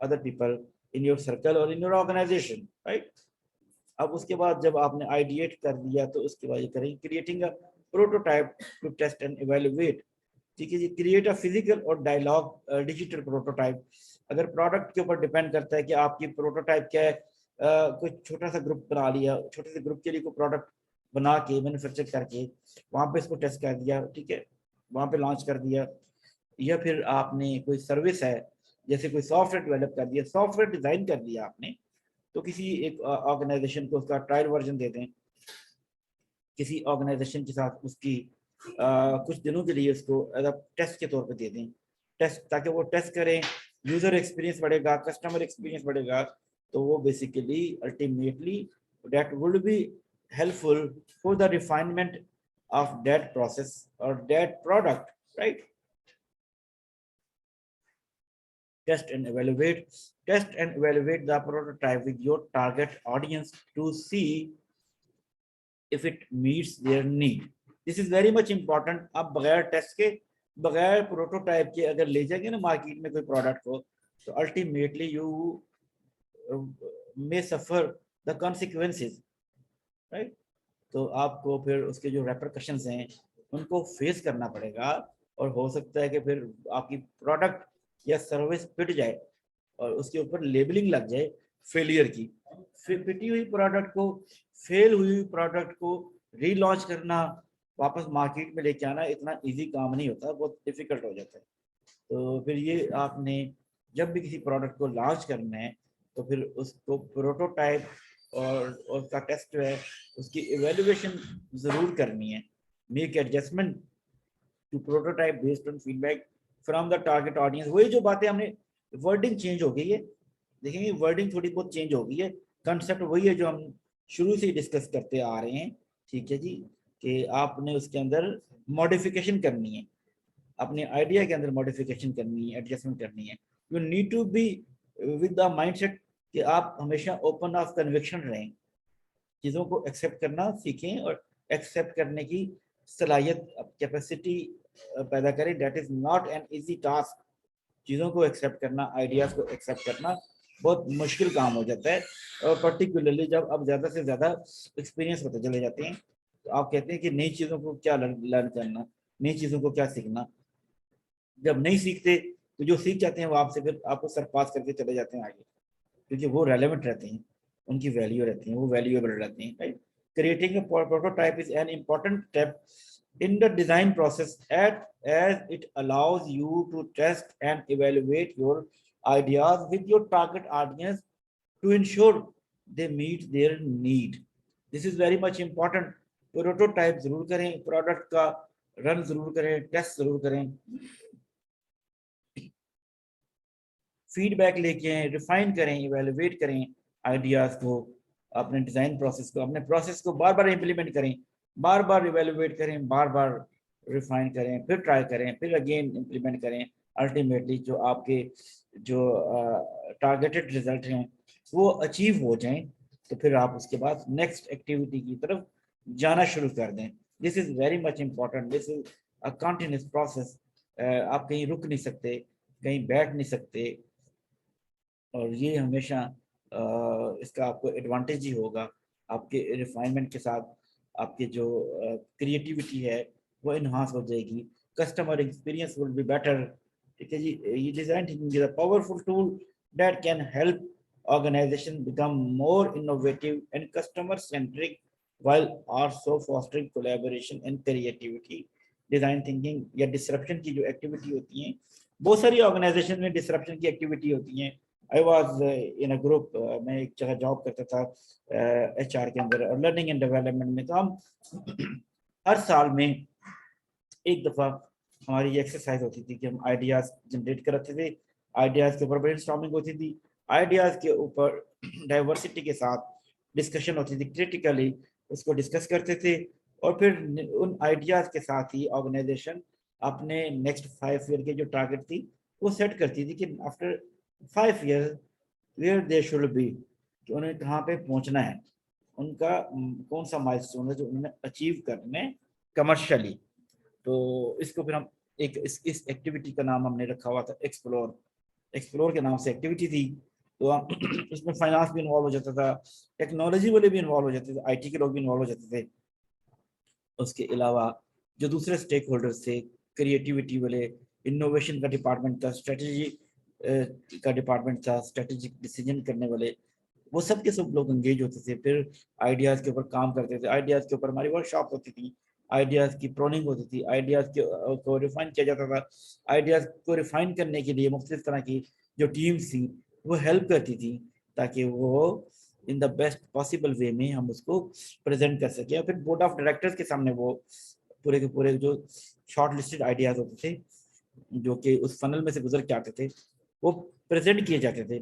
other people in your circle or in your organization, right? अब उसके बाद जब आपने ideate कर दिया तो उसके बाद ये करेंगे creating a prototype to test and evaluate, ठीक है जी। क्रिएट अ फिजिकल और डायलॉग डिजिटल प्रोटोटाइप। अगर प्रोडक्ट के ऊपर डिपेंड करता है कि आपकी प्रोटोटाइप क्या है, कोई छोटा सा ग्रुप बना लिया, छोटे से ग्रुप के लिए कोई प्रोडक्ट बना के मैन्युफैक्चर करके वहाँ पे इसको टेस्ट कर दिया, ठीक है, वहाँ पे लॉन्च कर दिया। या फिर आपने कोई सर्विस है, जैसे कोई सॉफ्टवेयर डेवलप कर दिया, सॉफ्टवेयर डिजाइन कर दिया आपने, तो किसी एक ऑर्गेनाइजेशन को उसका ट्रायल वर्जन दे दें, किसी ऑर्गेनाइजेशन के साथ उसकी कुछ दिनों के लिए उसको एज अ टेस्ट के तौर पे दे दें, टेस्ट, ताकि वो टेस्ट करें, यूजर एक्सपीरियंस बढ़ेगा, कस्टमर एक्सपीरियंस बढ़ेगा, तो वो basically ultimately that would be helpful for the refinement of that process और that product, right. Test and evaluate the prototype with your target audience to see if it meets their need. This is very much important. आप बगैर test के, बगैर prototype के अगर ले जाएंगे ना मार्केट में कोई प्रोडक्ट को, तो ultimately you may suffer the consequences, right. तो आपको फिर उसके जो रेपरकशंस हैं उनको फेस करना पड़ेगा, और हो सकता है कि फिर आपकी प्रोडक्ट या सर्विस पिट जाए और उसके ऊपर लेबलिंग लग जाए फेलियर की। फिर पिटी हुई प्रोडक्ट को, फेल हुई प्रोडक्ट को रीलॉन्च करना वापस मार्केट में लेके आना इतना इजी काम नहीं होता, बहुत डिफिकल्ट हो जाता है। तो फिर ये आपने जब भी किसी प्रोडक्ट को लॉन्च करना है तो फिर उसको प्रोटोटाइप और उसका टेस्ट जो है उसकी इवेल्युएशन ज़रूर करनी है। Make adjustment to prototype based on feedback from the target audience. वही जो बातें हमने, वर्डिंग चेंज हो गई है, देखेंगे वर्डिंग थोड़ी बहुत चेंज हो गई है, कंसेप्ट वही है जो हम शुरू से ही डिस्कस करते आ रहे हैं। ठीक है जी, कि आपने उसके अंदर मॉडिफिकेशन करनी है, अपने आइडिया के अंदर मॉडिफिकेशन करनी है, एडजस्टमेंट करनी है। You need to be with the mindset कि आप हमेशा ओपन ऑफ कन्विक्शन रहें, चीज़ों को एक्सेप्ट करना सीखें और एक्सेप्ट करने की सलाहियत, कैपेसिटी पैदा करें। That is not an easy task. चीज़ों को एक्सेप्ट करना, आइडियाज़ को एक्सेप्ट करना बहुत मुश्किल काम हो जाता है, और पर्टिकुलरली जब आप ज़्यादा से ज़्यादा एक्सपीरियंस होते चले जाते हैं तो आप कहते हैं कि नई चीज़ों को क्या लर्न करना, नई चीज़ों को क्या सीखना। जब नहीं सीखते तो जो सीख जाते हैं वो आपसे फिर आपको सरपास करके चले जाते हैं आगे, क्योंकि वो रेलेवेंट रहते हैं, उनकी वैल्यू रहती है, वो वैल्यूएबल रहते हैं, right. Creating a prototype is an important step in the design process as it allows you to test and evaluate your ideas with your target audience to ensure they meet their need. This is very much important. Prototype जरूर करें, product का run जरूर करें, test जरूर करें, feedback लेके आए, refine करें, इवेलुएट करें आइडियाज को, अपने डिजाइन प्रोसेस को, अपने प्रोसेस को बार बार इम्प्लीमेंट करें, बार बार इवेलुएट करें, बार बार रिफाइन करें, फिर ट्राई करें, फिर अगेन इम्प्लीमेंट करें। अल्टीमेटली जो आपके जो टारगेटेड रिजल्ट हैं वो अचीव हो जाएं, तो फिर आप उसके बाद नेक्स्ट एक्टिविटी की तरफ जाना शुरू कर दें। This is very much important, this is a continuous process. आप कहीं रुक नहीं सकते, कहीं बैठ नहीं सकते, और ये हमेशा इसका आपको एडवांटेज ही होगा। आपके रिफाइनमेंट के साथ आपकी जो क्रिएटिविटी है वो इन्हांस हो जाएगी, customer experience will be better. ठीक है जी, ये design thinking is a powerful tool that can help organization become more innovative and customer centric while also fostering collaboration and creativity। Design thinking या disruption की जो activity होती हैं, बहुत सारी ऑर्गेनाइजेशन में डिसरप्शन की एक्टिविटी होती हैं। I was in a group, मैं एक जगह जॉब करता था HR के अंदर और लर्निंग एंड डेवलपमेंट में। तो हम हर साल में एक दफ़ा हमारी ये एक्सरसाइज होती थी कि हम आइडियाज़ जनरेट कराते थे, आइडियाज़ के ऊपर ब्रेनस्टॉर्मिंग होती थी, आइडियाज़ के ऊपर डाइवर्सिटी के साथ डिस्कशन होती थी, क्रिटिकली उसको डिस्कस करते थे, और फिर उन आइडियाज़ के साथ ही ऑर्गेनाइजेशन अपने नेक्स्ट 5 ईयर के जो टारगेट थी वो सेट करती थी कि after 5 year where they should be, कि उन्हें कहाँ पे पहुँचना है, उनका कौन सा माइलस्टोन है जो उन्होंने अचीव करना है कमर्शियली। तो इसको फिर हम इस एक्टिविटी का नाम हमने रखा हुआ था एक्सप्लोर। एक्सप्लोर के नाम से एक्टिविटी थी। तो हम इसमें फाइनेंस भी इन्वॉल्व हो जाता था, टेक्नोलॉजी वाले भी इन्वॉल्व हो जाते थे, IT के लोग भी इन्वॉल्व हो जाते थे। उसके अलावा जो दूसरे स्टेक होल्डर्स थे, क्रिएटिविटी वाले, इनोवेशन का डिपार्टमेंट था, स्ट्रेटजी का डिपार्टमेंट था, स्ट्रेटेजिक डिसीजन करने वाले, वो सब के सब लोग एंगेज होते थे। फिर आइडियाज़ के ऊपर काम करते थे, आइडियाज़ के ऊपर हमारी वर्कशॉप होती थी, आइडियाज़ की प्रोनिंग होती थी, आइडियाज़ को रिफाइन किया जाता था। आइडियाज़ को रिफाइन करने के लिए मुख्तलिफ तरह की जो टीम्स थी वो हेल्प करती थी, ताकि वो in the best possible way में हम उसको प्रेजेंट कर सकें। और फिर बोर्ड ऑफ डायरेक्टर्स के सामने वो पूरे के पूरे जो शॉर्ट लिस्टेड आइडियाज़ होते थे, जो कि उस फनल में से गुजर के आते थे, वो प्रेजेंट किए जाते थे।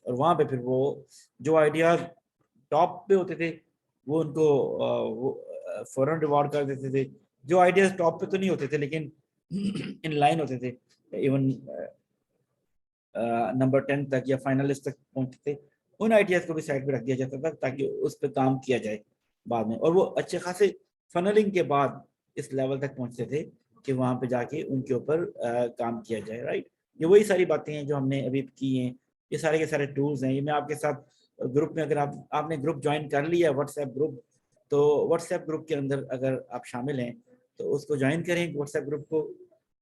और वहाँ पे फिर वो जो आइडियाज टॉप पे होते थे वो उनको वो फौरन रिवॉर्ड कर देते थे। जो आइडियाज टॉप पे तो नहीं होते थे लेकिन इन लाइन होते थे, इवन नंबर 10 तक या फाइनलिस्ट तक पहुंचते थे, उन आइडियाज को भी साइड पे रख दिया जाता था ताकि उस पर काम किया जाए बाद में। और वो अच्छे खासे फनलिंग के बाद इस लेवल तक पहुंचते थे कि वहां पे जाके उनके ऊपर काम किया जाए, राइट। ये वही सारी बातें हैं जो हमने अभी की हैं, ये सारे के सारे टूल्स हैं। ये मैं आपके साथ ग्रुप में, अगर आपने ग्रुप ज्वाइन कर लिया है व्हाट्सएप ग्रुप, तो व्हाट्सएप ग्रुप के अंदर अगर आप शामिल हैं तो उसको ज्वाइन करें व्हाट्सएप ग्रुप को,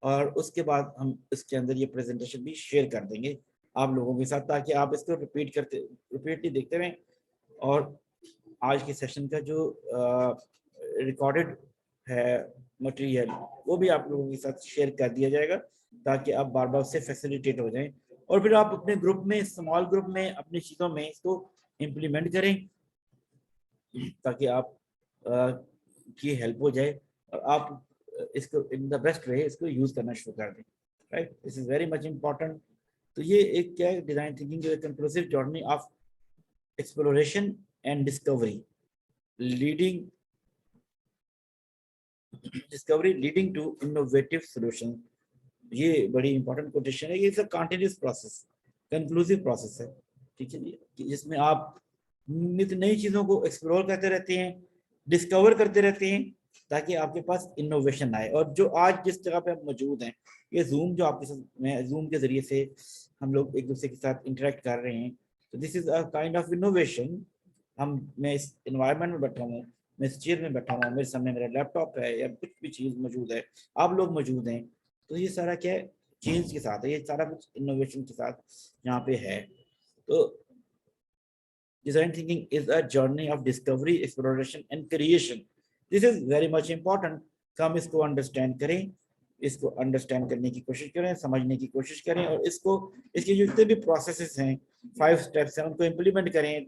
और उसके बाद हम इसके अंदर ये प्रेजेंटेशन भी शेयर कर देंगे आप लोगों के साथ, ताकि आप इसको रिपीटली देखते रहें। और आज के सेशन का जो रिकॉर्डेड है मटेरियल, वो भी आप लोगों के साथ शेयर कर दिया जाएगा ताकि आप बार बार उससे फैसिलिटेट हो जाएं, और फिर आप अपने ग्रुप में, स्मॉल ग्रुप में अपनी चीज़ों में इसको इम्प्लीमेंट करें ताकि आप की हेल्प हो जाए और आप इसको इन द बेस्ट वे इसको यूज करना शुरू कर दें, right. This is very much important. तो ये एक क्या है, डिजाइन थिंकिंग जो conclusive journey of exploration and discovery leading to innovative solution. ये बड़ी इंपॉर्टेंट कोटेशन है। ये is a continuous process, conclusive process है, ठीक है जी, जिसमें आप नित नई चीजों को एक्सप्लोर करते रहते हैं, डिस्कवर करते रहते हैं ताकि आपके पास इनोवेशन आए। और जो आज जिस जगह पे आप मौजूद हैं, ये जूम जो आपके साथ, मैं जूम के जरिए से हम लोग एक दूसरे के साथ इंटरेक्ट कर रहे हैं, तो this is a kind of innovation. मैं इस एनवायरनमेंट में बैठा हूँ, मैं इस चेयर में बैठा हूँ, मेरे सामने मेरा लैपटॉप है या कुछ भी चीज मौजूद है, आप लोग मौजूद हैं, तो ये सारा क्या है, चेंज के साथ है, ये सारा कुछ इनोवेशन के साथ यहाँ पे है। तो design thinking is a journey of discovery, exploration and creation. This is very much important। हम इसको अंडरस्टैंड करें, इसको अंडरस्टैंड करने की कोशिश करें, समझने की कोशिश करें, और इसको, इसके जितने भी प्रोसेसेस हैं, 5 स्टेप्स हैं, उनको इम्प्लीमेंट करें,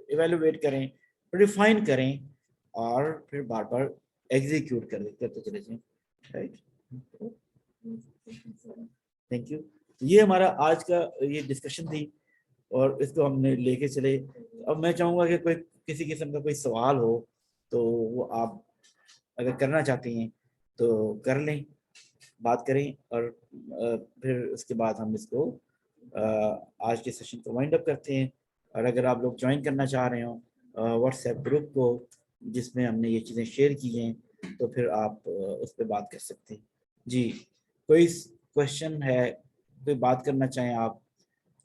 इवेलुएट करें, रिफाइन करें, और फिर बार बार एग्जीक्यूट करते चले जाएं, राइट। Thank you. ये हमारा आज का ये डिस्कशन थी और इसको हमने लेके चले। अब मैं चाहूंगा कि कोई किसी किस्म का कोई सवाल हो तो वो आप अगर करना चाहती हैं तो कर लें, बात करें, और फिर उसके बाद हम इसको आज के सेशन को वाइंड अप करते हैं। और अगर आप लोग ज्वाइन करना चाह रहे हो व्हाट्सएप ग्रुप को जिसमें हमने ये चीज़ें शेयर की हैं, तो फिर आप उस पर बात कर सकते हैं। जी, कोई क्वेश्चन है, कोई बात करना चाहें आप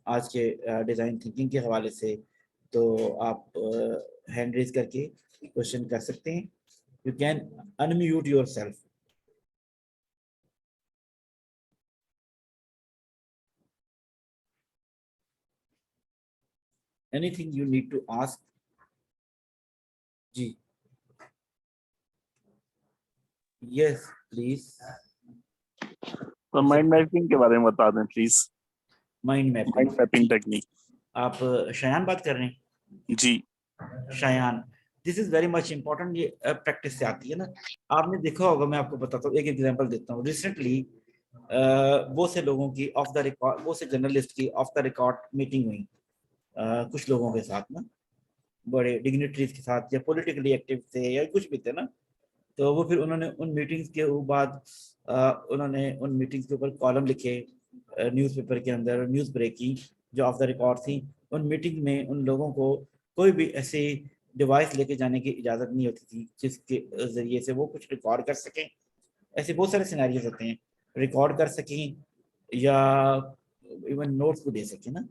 आज के डिज़ाइन थिंकिंग के हवाले से, तो आप हैंड रेज करके क्वेश्चन कर सकते हैं। You can unmute yourself. Anything you need to ask. जी, यस प्लीज। तो माइंड मैपिंग के बारे में बता दें please. Mind mind mapping, mapping technique. आप शयान बात कर रहे हैं? जी Shayan, this is very much important. ये प्रैक्टिस से आती है ना। आपने देखा होगा, मैं आपको बताता हूँ, एक एग्जांपल देता हूँ। रिसेंटली वो से लोगों की ऑफ द रिकॉर्ड, वो से जर्नलिस्ट की ऑफ द रिकॉर्ड मीटिंग हुई कुछ लोगों के साथ ना, बड़े डिग्निटरीज के साथ, या पॉलिटिकली एक्टिव थे या कुछ भी थे ना। तो वो फिर उन्होंने उन मीटिंग्स के बाद उन्होंने उन मीटिंग्स के ऊपर कॉलम लिखे न्यूज़पेपर के अंदर, न्यूज़ ब्रेकिंग जो ऑफ द रिकॉर्ड थी। उन मीटिंग में उन लोगों को कोई भी ऐसी डिवाइस लेके जाने की इजाज़त नहीं होती थी जिसके ज़रिए से वो कुछ रिकॉर्ड कर सकें। ऐसे बहुत सारे सिनेरियोज होते हैं, रिकॉर्ड कर सकें या इवन नोट्स को दे सकें ना।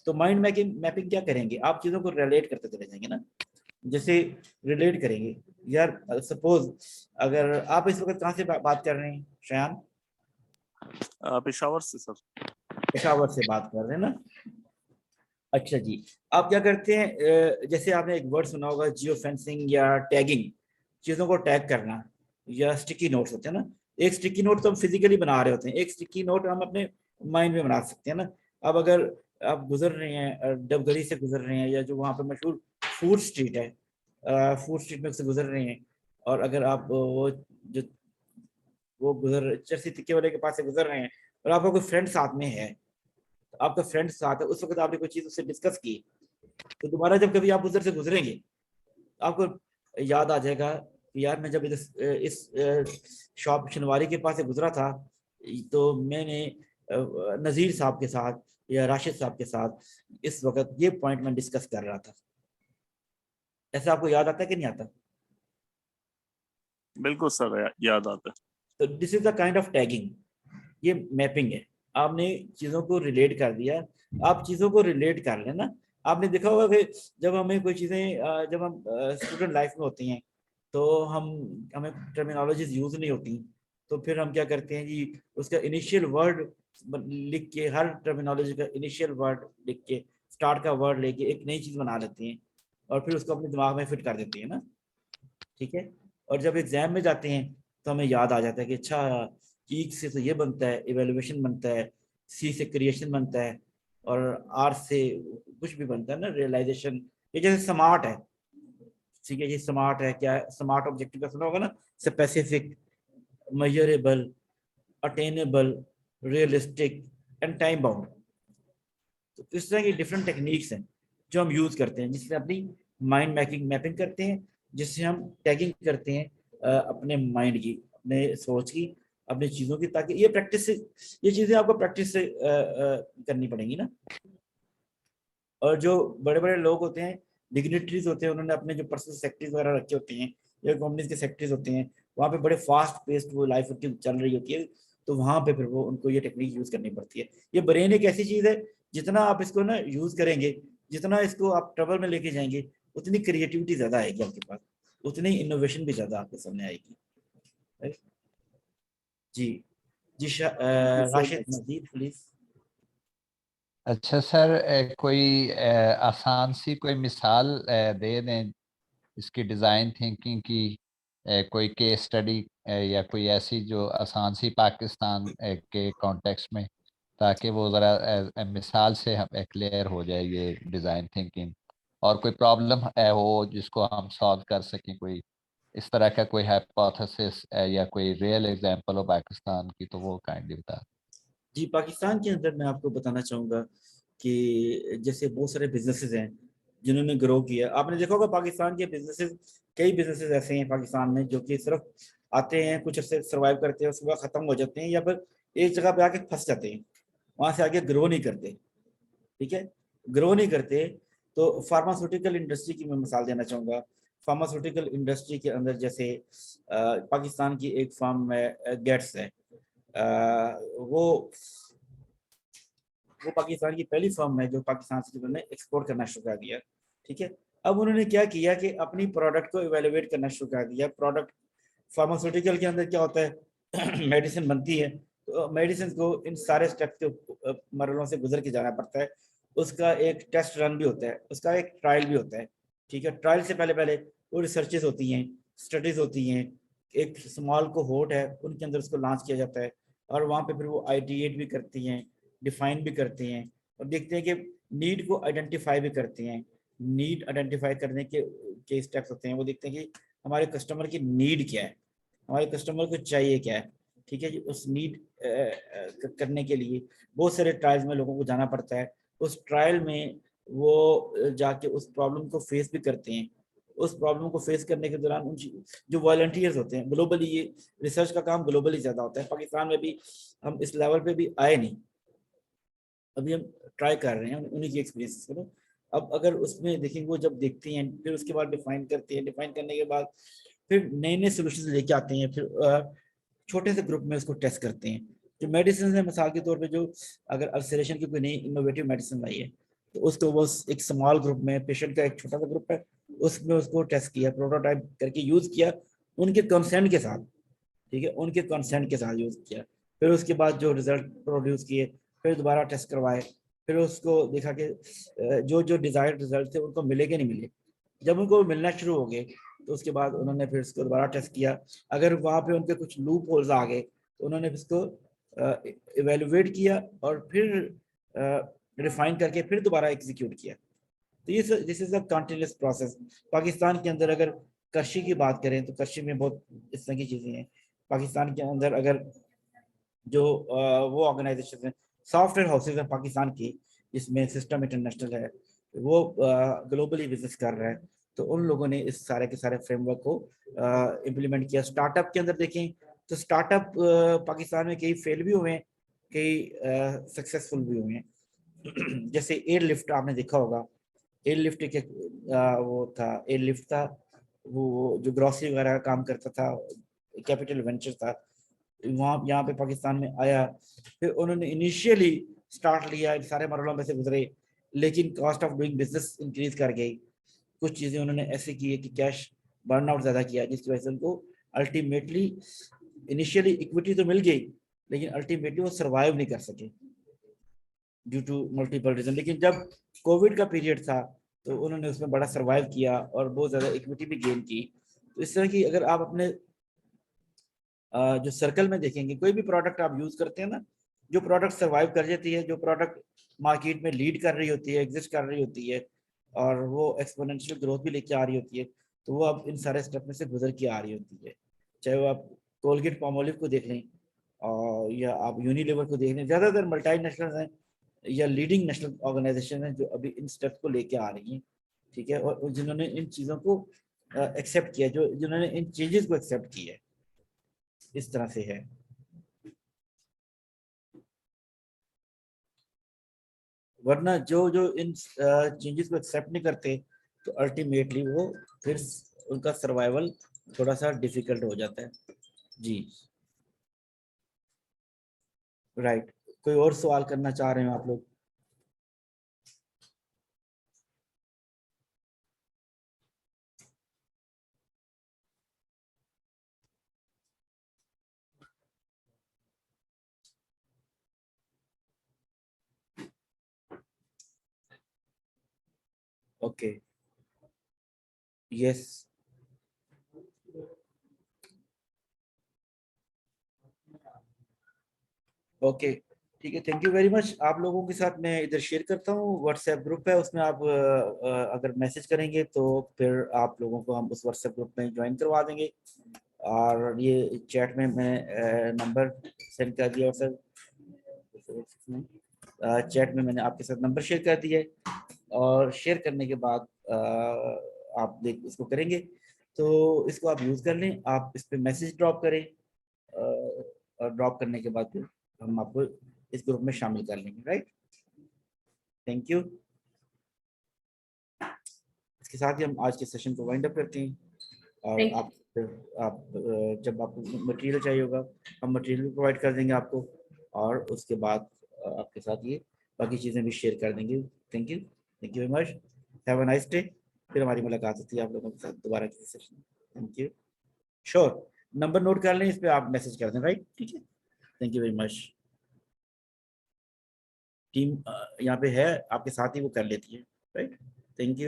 तो माइंड मैपिंग क्या करेंगे, आप चीज़ों को रिलेट करते चले जाएंगे ना। जैसे रिलेट करेंगे, यार सपोज अगर आप इस वक्त कहाँ से बात कर रहे हैं शयान? पेशावर से सर। पेशावर से बात कर रहे हैं ना। अच्छा जी, आप क्या करते हैं, जैसे आपने एक वर्ड सुना होगा जियो फेंसिंग या टैगिंग, चीज़ों को टैग करना, या स्टिकी नोट्स होते हैं ना। एक स्टिकी नोट तो हम फिजिकली बना रहे होते हैं, एक स्टिकी नोट हम अपने माइंड में बना सकते हैं ना। अब अगर आप गुजर रहे हैं, डबगली से गुजर रहे हैं, या जो वहाँ पर मशहूर फूड स्ट्रीट है, फूड स्ट्रीट में से गुजर रहे हैं, और अगर आप वो गुजर चरसी टिक्के वाले के पास से गुजर रहे हैं, और आपका कोई फ्रेंड साथ में है, तो आपका फ्रेंड साथ है, उस वक्त आपने कोई चीज़ उससे डिस्कस की, तो दोबारा जब कभी आप उधर से गुजरेंगे आपको याद आ जाएगा कि यार मैं जब इस शॉप शनवारी के पास से गुजरा था, तो मैंने नज़ीर साहब के साथ या राशिद साहब के साथ इस वक्त ये पॉइंट में डिस्कस कर रहा था। ऐसा आपको याद आता है कि नहीं आता? बिल्कुल सर, याद आता है। तो this is the kind of tagging, ये मैपिंग है। आपने चीज़ों को रिलेट कर दिया, आप चीज़ों को रिलेट कर लेना। आपने देखा होगा कि जब हमें कोई चीज़ें, जब हम स्टूडेंट लाइफ में होती हैं, तो हमें टर्मिनोलॉजीज यूज़ नहीं होती, तो फिर हम क्या करते हैं जी, उसका इनिशियल वर्ड लिख के, हर टर्मिनोलॉजी का इनिशियल वर्ड लिख के, स्टार्ट का वर्ड लेके एक नई चीज़ बना लेते हैं, और फिर उसको अपने दिमाग में फिट कर देते हैं ना, ठीक है। और जब एग्जाम में जाते हैं तो हमें याद आ जाता है कि अच्छा ई से तो ये बनता है, इवेल्युएशन बनता है, सी से क्रिएशन बनता है, और आर से कुछ भी बनता है ना, रियलाइजेशन। ये जैसे स्मार्ट है, ठीक है, ये स्मार्ट है, क्या है स्मार्ट ऑब्जेक्टिव का सुना होगा ना, specific, measurable, attainable, realistic and time bound. तो इस तरह की डिफरेंट टेक्निक्स हैं जो हम यूज करते हैं, जिससे अपनी माइंड मैपिंग करते हैं, जिससे हम टैगिंग करते हैं अपने माइंड की, अपने सोच की, अपनी चीजों की, ताकि ये प्रैक्टिस से, ये चीजें आपको प्रैक्टिस से करनी पड़ेंगी ना। और जो बड़े बड़े लोग होते हैं, डिग्निटरीज होते हैं, उन्होंने अपने जो पर्सनल सेक्रेटरीज वगैरह रखे होते हैं, या कंपनीज के सेक्रेटरीज होते हैं, वहाँ पे बड़े फास्ट पेस्ड वो लाइफ उनकी चल रही होती है, तो वहाँ पे फिर वो उनको ये टेक्निक यूज करनी पड़ती है। ये ब्रेन एक ऐसी चीज है, जितना आप इसको ना यूज करेंगे, जितना इसको आप ट्रबल में लेके जाएंगे, उतनी क्रिएटिविटी ज्यादा आएगी आपके पास, उतनी इनोवेशन भी ज्यादा आपके सामने आएगी। राइट जी। जी राशिद मजीद प्लीज। अच्छा सर, कोई आसान सी कोई मिसाल दे दें इसकी डिज़ाइन थिंकिंग की, कोई केस स्टडी या कोई ऐसी जो आसान सी पाकिस्तान के कॉन्टेक्स्ट में, ताकि वो ज़रा मिसाल से हम क्लियर हो जाए ये डिज़ाइन थिंकिंग, और कोई प्रॉब्लम हो जिसको हम सॉल्व कर सकें, कोई इस तरह का कोई हाइपोथेसिस या कोई रियल एग्जांपल हो पाकिस्तान की, तो वो काइंडली बता। जी, पाकिस्तान के अंदर मैं आपको बताना चाहूँगा कि जैसे बहुत सारे बिजनेसेस हैं जिन्होंने ग्रो किया। आपने देखा होगा पाकिस्तान के बिजनेसेस, कई बिजनेसेस ऐसे हैं पाकिस्तान में जो कि सिर्फ आते हैं, कुछ अर्से सर्वाइव करते हैं, उसके बाद खत्म हो जाते हैं, या फिर एक जगह पे आके फंस जाते हैं, वहां से आगे ग्रो नहीं करते। ठीक है, ग्रो नहीं करते। तो फार्मास्यूटिकल इंडस्ट्री की मैं मिसाल देना चाहूँगा। फार्मास्यूटिकल इंडस्ट्री के अंदर जैसे पाकिस्तान की एक फर्म है, गेट्स है, वो पाकिस्तान की पहली फर्म है जो पाकिस्तान से उन्होंने एक्सपोर्ट करना शुरू कर दिया। ठीक है, अब उन्होंने क्या किया कि अपनी प्रोडक्ट को इवेलुएट करना शुरू कर दिया। प्रोडक्ट फार्मास्यूटिकल के अंदर क्या होता है मेडिसिन बनती है, तो मेडिसिन को इन सारे स्टेप के मरलों से गुजर के जाना पड़ता है। उसका एक टेस्ट रन भी होता है, उसका एक ट्रायल भी होता है। ठीक है, ट्रायल से पहले पहले वो रिसर्चेस होती हैं, स्टडीज होती हैं, एक स्मॉल कोहोर्ट है उनके अंदर उसको लॉन्च किया जाता है, और वहाँ पे फिर वो आइडिएट भी करती हैं, डिफाइन भी करते हैं, और देखते हैं कि नीड को आइडेंटिफाई भी करते हैं। नीड आइडेंटिफाई करने के स्टेप्स होते हैं, वो देखते हैं कि हमारे कस्टमर की नीड क्या है, हमारे कस्टमर को चाहिए क्या है। ठीक है जी, उस नीड करने के लिए बहुत सारे ट्रायल्स में लोगों को जाना पड़ता है। उस ट्रायल में वो जाके उस प्रॉब्लम को फेस भी करते हैं। उस प्रॉब्लम को फेस करने के दौरान उन जो वॉलंटियर्स होते हैं, ग्लोबली ये रिसर्च का काम ग्लोबली ज्यादा होता है, पाकिस्तान में भी हम इस लेवल पे भी आए नहीं, अभी हम ट्राई कर रहे हैं उन्हीं की एक्सपीरियंस को। अब अगर उसमें देखेंगे, वो जब देखते हैं फिर उसके बाद डिफाइन करते हैं, डिफाइन करने के बाद फिर नए नए सोल्यूशन लेके आते हैं, फिर छोटे से ग्रुप में उसको टेस्ट करते हैं। जो मेडिसिन है, मिसाल के तौर पे जो अगर अल्सरेशन की कोई नई इनोवेटिव मेडिसिन आई है, तो उसको वो एक स्मॉल ग्रुप में, पेशेंट का एक छोटा सा ग्रुप है, उसमें उसको टेस्ट किया, प्रोटोटाइप करके यूज किया उनके कंसेंट के साथ। ठीक है, उनके कंसेंट के साथ यूज किया, फिर उसके बाद जो रिजल्ट प्रोड्यूस किए, फिर दोबारा टेस्ट करवाए, फिर उसको देखा कि जो जो डिजायर्ड रिजल्ट थे उनको मिले कि नहीं मिले। जब उनको मिलना शुरू हो गए, तो उसके बाद उन्होंने फिर उसको दोबारा टेस्ट किया। अगर वहाँ पे उनके कुछ लूप होल्स आ गए, तो उन्होंने इसको इवेलुएट किया और फिर रिफाइन करके फिर दोबारा एग्जीक्यूट किया। तो ये this is a continuous process. Pakistan के अंदर अगर कृषि की बात करें, तो कृषि में बहुत इस तरह की चीजें हैं। पाकिस्तान के अंदर अगर जो वो ऑर्गेनाइजेशन है, सॉफ्टवेयर हाउसेज है पाकिस्तान की, जिसमें सिस्टम इंटरनेशनल है, वो ग्लोबली बिजनेस कर रहा है, तो उन लोगों ने इस सारे के सारे फ्रेमवर्क को इम्प्लीमेंट किया। स्टार्टअप के अंदर देखें तो स्टार्टअप पाकिस्तान में कई फेल भी हुए हैं, कई सक्सेसफुल भी हुए हैं। जैसे एयरलिफ्ट आपने देखा होगा, एयरलिफ्ट के वो था, एयरलिफ्ट था, वो जो ग्रॉसरी वगैरह का काम करता था, कैपिटल वेंचर था, वहाँ यहाँ पे पाकिस्तान में आया। फिर उन्होंने इनिशियली स्टार्ट लिया, सारे मरहलों में से गुजरे, लेकिन cost of doing business increase कर गई। कुछ चीजें उन्होंने ऐसे की है कि कैश बर्न आउट ज्यादा किया, जिसकी वजह से उनको अल्टीमेटली इनिशियली इक्विटी तो मिल गई, लेकिन अल्टीमेटली वो सर्वाइव नहीं कर सके ड्यू टू मल्टीपल रीजन। लेकिन जब कोविड का पीरियड था, तो उन्होंने उसमें बड़ा सर्वाइव किया और बहुत ज्यादा इक्विटी भी गेन की। तो इस तरह की अगर आप अपने जो सर्कल में देखेंगे, कोई भी प्रोडक्ट आप यूज करते हैं ना, जो प्रोडक्ट सर्वाइव कर जाती है, जो प्रोडक्ट मार्केट में लीड कर रही होती है, एग्जिस्ट कर रही होती है, और वो एक्सपोनेंशियल ग्रोथ भी लेके आ रही होती है, तो वो अब इन सारे स्टेप में से गुजर के आ रही होती है। चाहे वो आप कोलगेट पामोलिव को देख लें, और या आप यूनिलीवर को देख लें, ज़्यादातर मल्टीनेशनल हैं या लीडिंग नेशनल ऑर्गेनाइजेशन हैं जो अभी इन स्टेप्स को लेके आ रही हैं, ठीक है, और जिन्होंने इन चीज़ों को एक्सेप्ट किया, जो जिन्होंने इन चेंजेस को एक्सेप्ट किया है, इस तरह से है। वरना जो जो इन चेंजेस को एक्सेप्ट नहीं करते, तो अल्टीमेटली वो फिर उनका सर्वाइवल थोड़ा सा डिफिकल्ट हो जाता है। जी राइट, कोई और सवाल करना चाह रहे हो आप लोग? ओके, यस, ओके, ठीक है, थैंक यू वेरी मच। आप लोगों के साथ मैं इधर शेयर करता हूँ, व्हाट्सएप ग्रुप है, उसमें आप अगर मैसेज करेंगे तो फिर आप लोगों को हम उस व्हाट्सएप ग्रुप में ज्वाइन करवा देंगे। और ये चैट में मैं नंबर सेंड कर दिया सर, चैट में मैंने आपके साथ नंबर शेयर कर दिया है, और शेयर करने के बाद आप देख इसको करेंगे तो इसको आप यूज़ कर लें, आप इस पर मैसेज ड्रॉप करें, और ड्रॉप करने के बाद फिर हम आपको इस ग्रुप में शामिल कर लेंगे। Right, thank you. इसके साथ ही हम आज के सेशन को वाइंड अप करते हैं, और आप जब आपको मटेरियल चाहिए होगा हम मटेरियल भी प्रोवाइड कर देंगे आपको, और उसके बाद आपके साथ ये बाकी चीज़ें भी शेयर कर देंगे। Thank you very much, have a nice day. फिर हमारी मुलाकात होती है आप लोगों के साथ दोबारा किसी session. Thank you. Sure, number note कर लें, इस पर आप मैसेज कर दें। राइट, ठीक है, thank you very much. Team यहाँ पे है आपके साथ ही, वो कर लेती है। Right, thank you.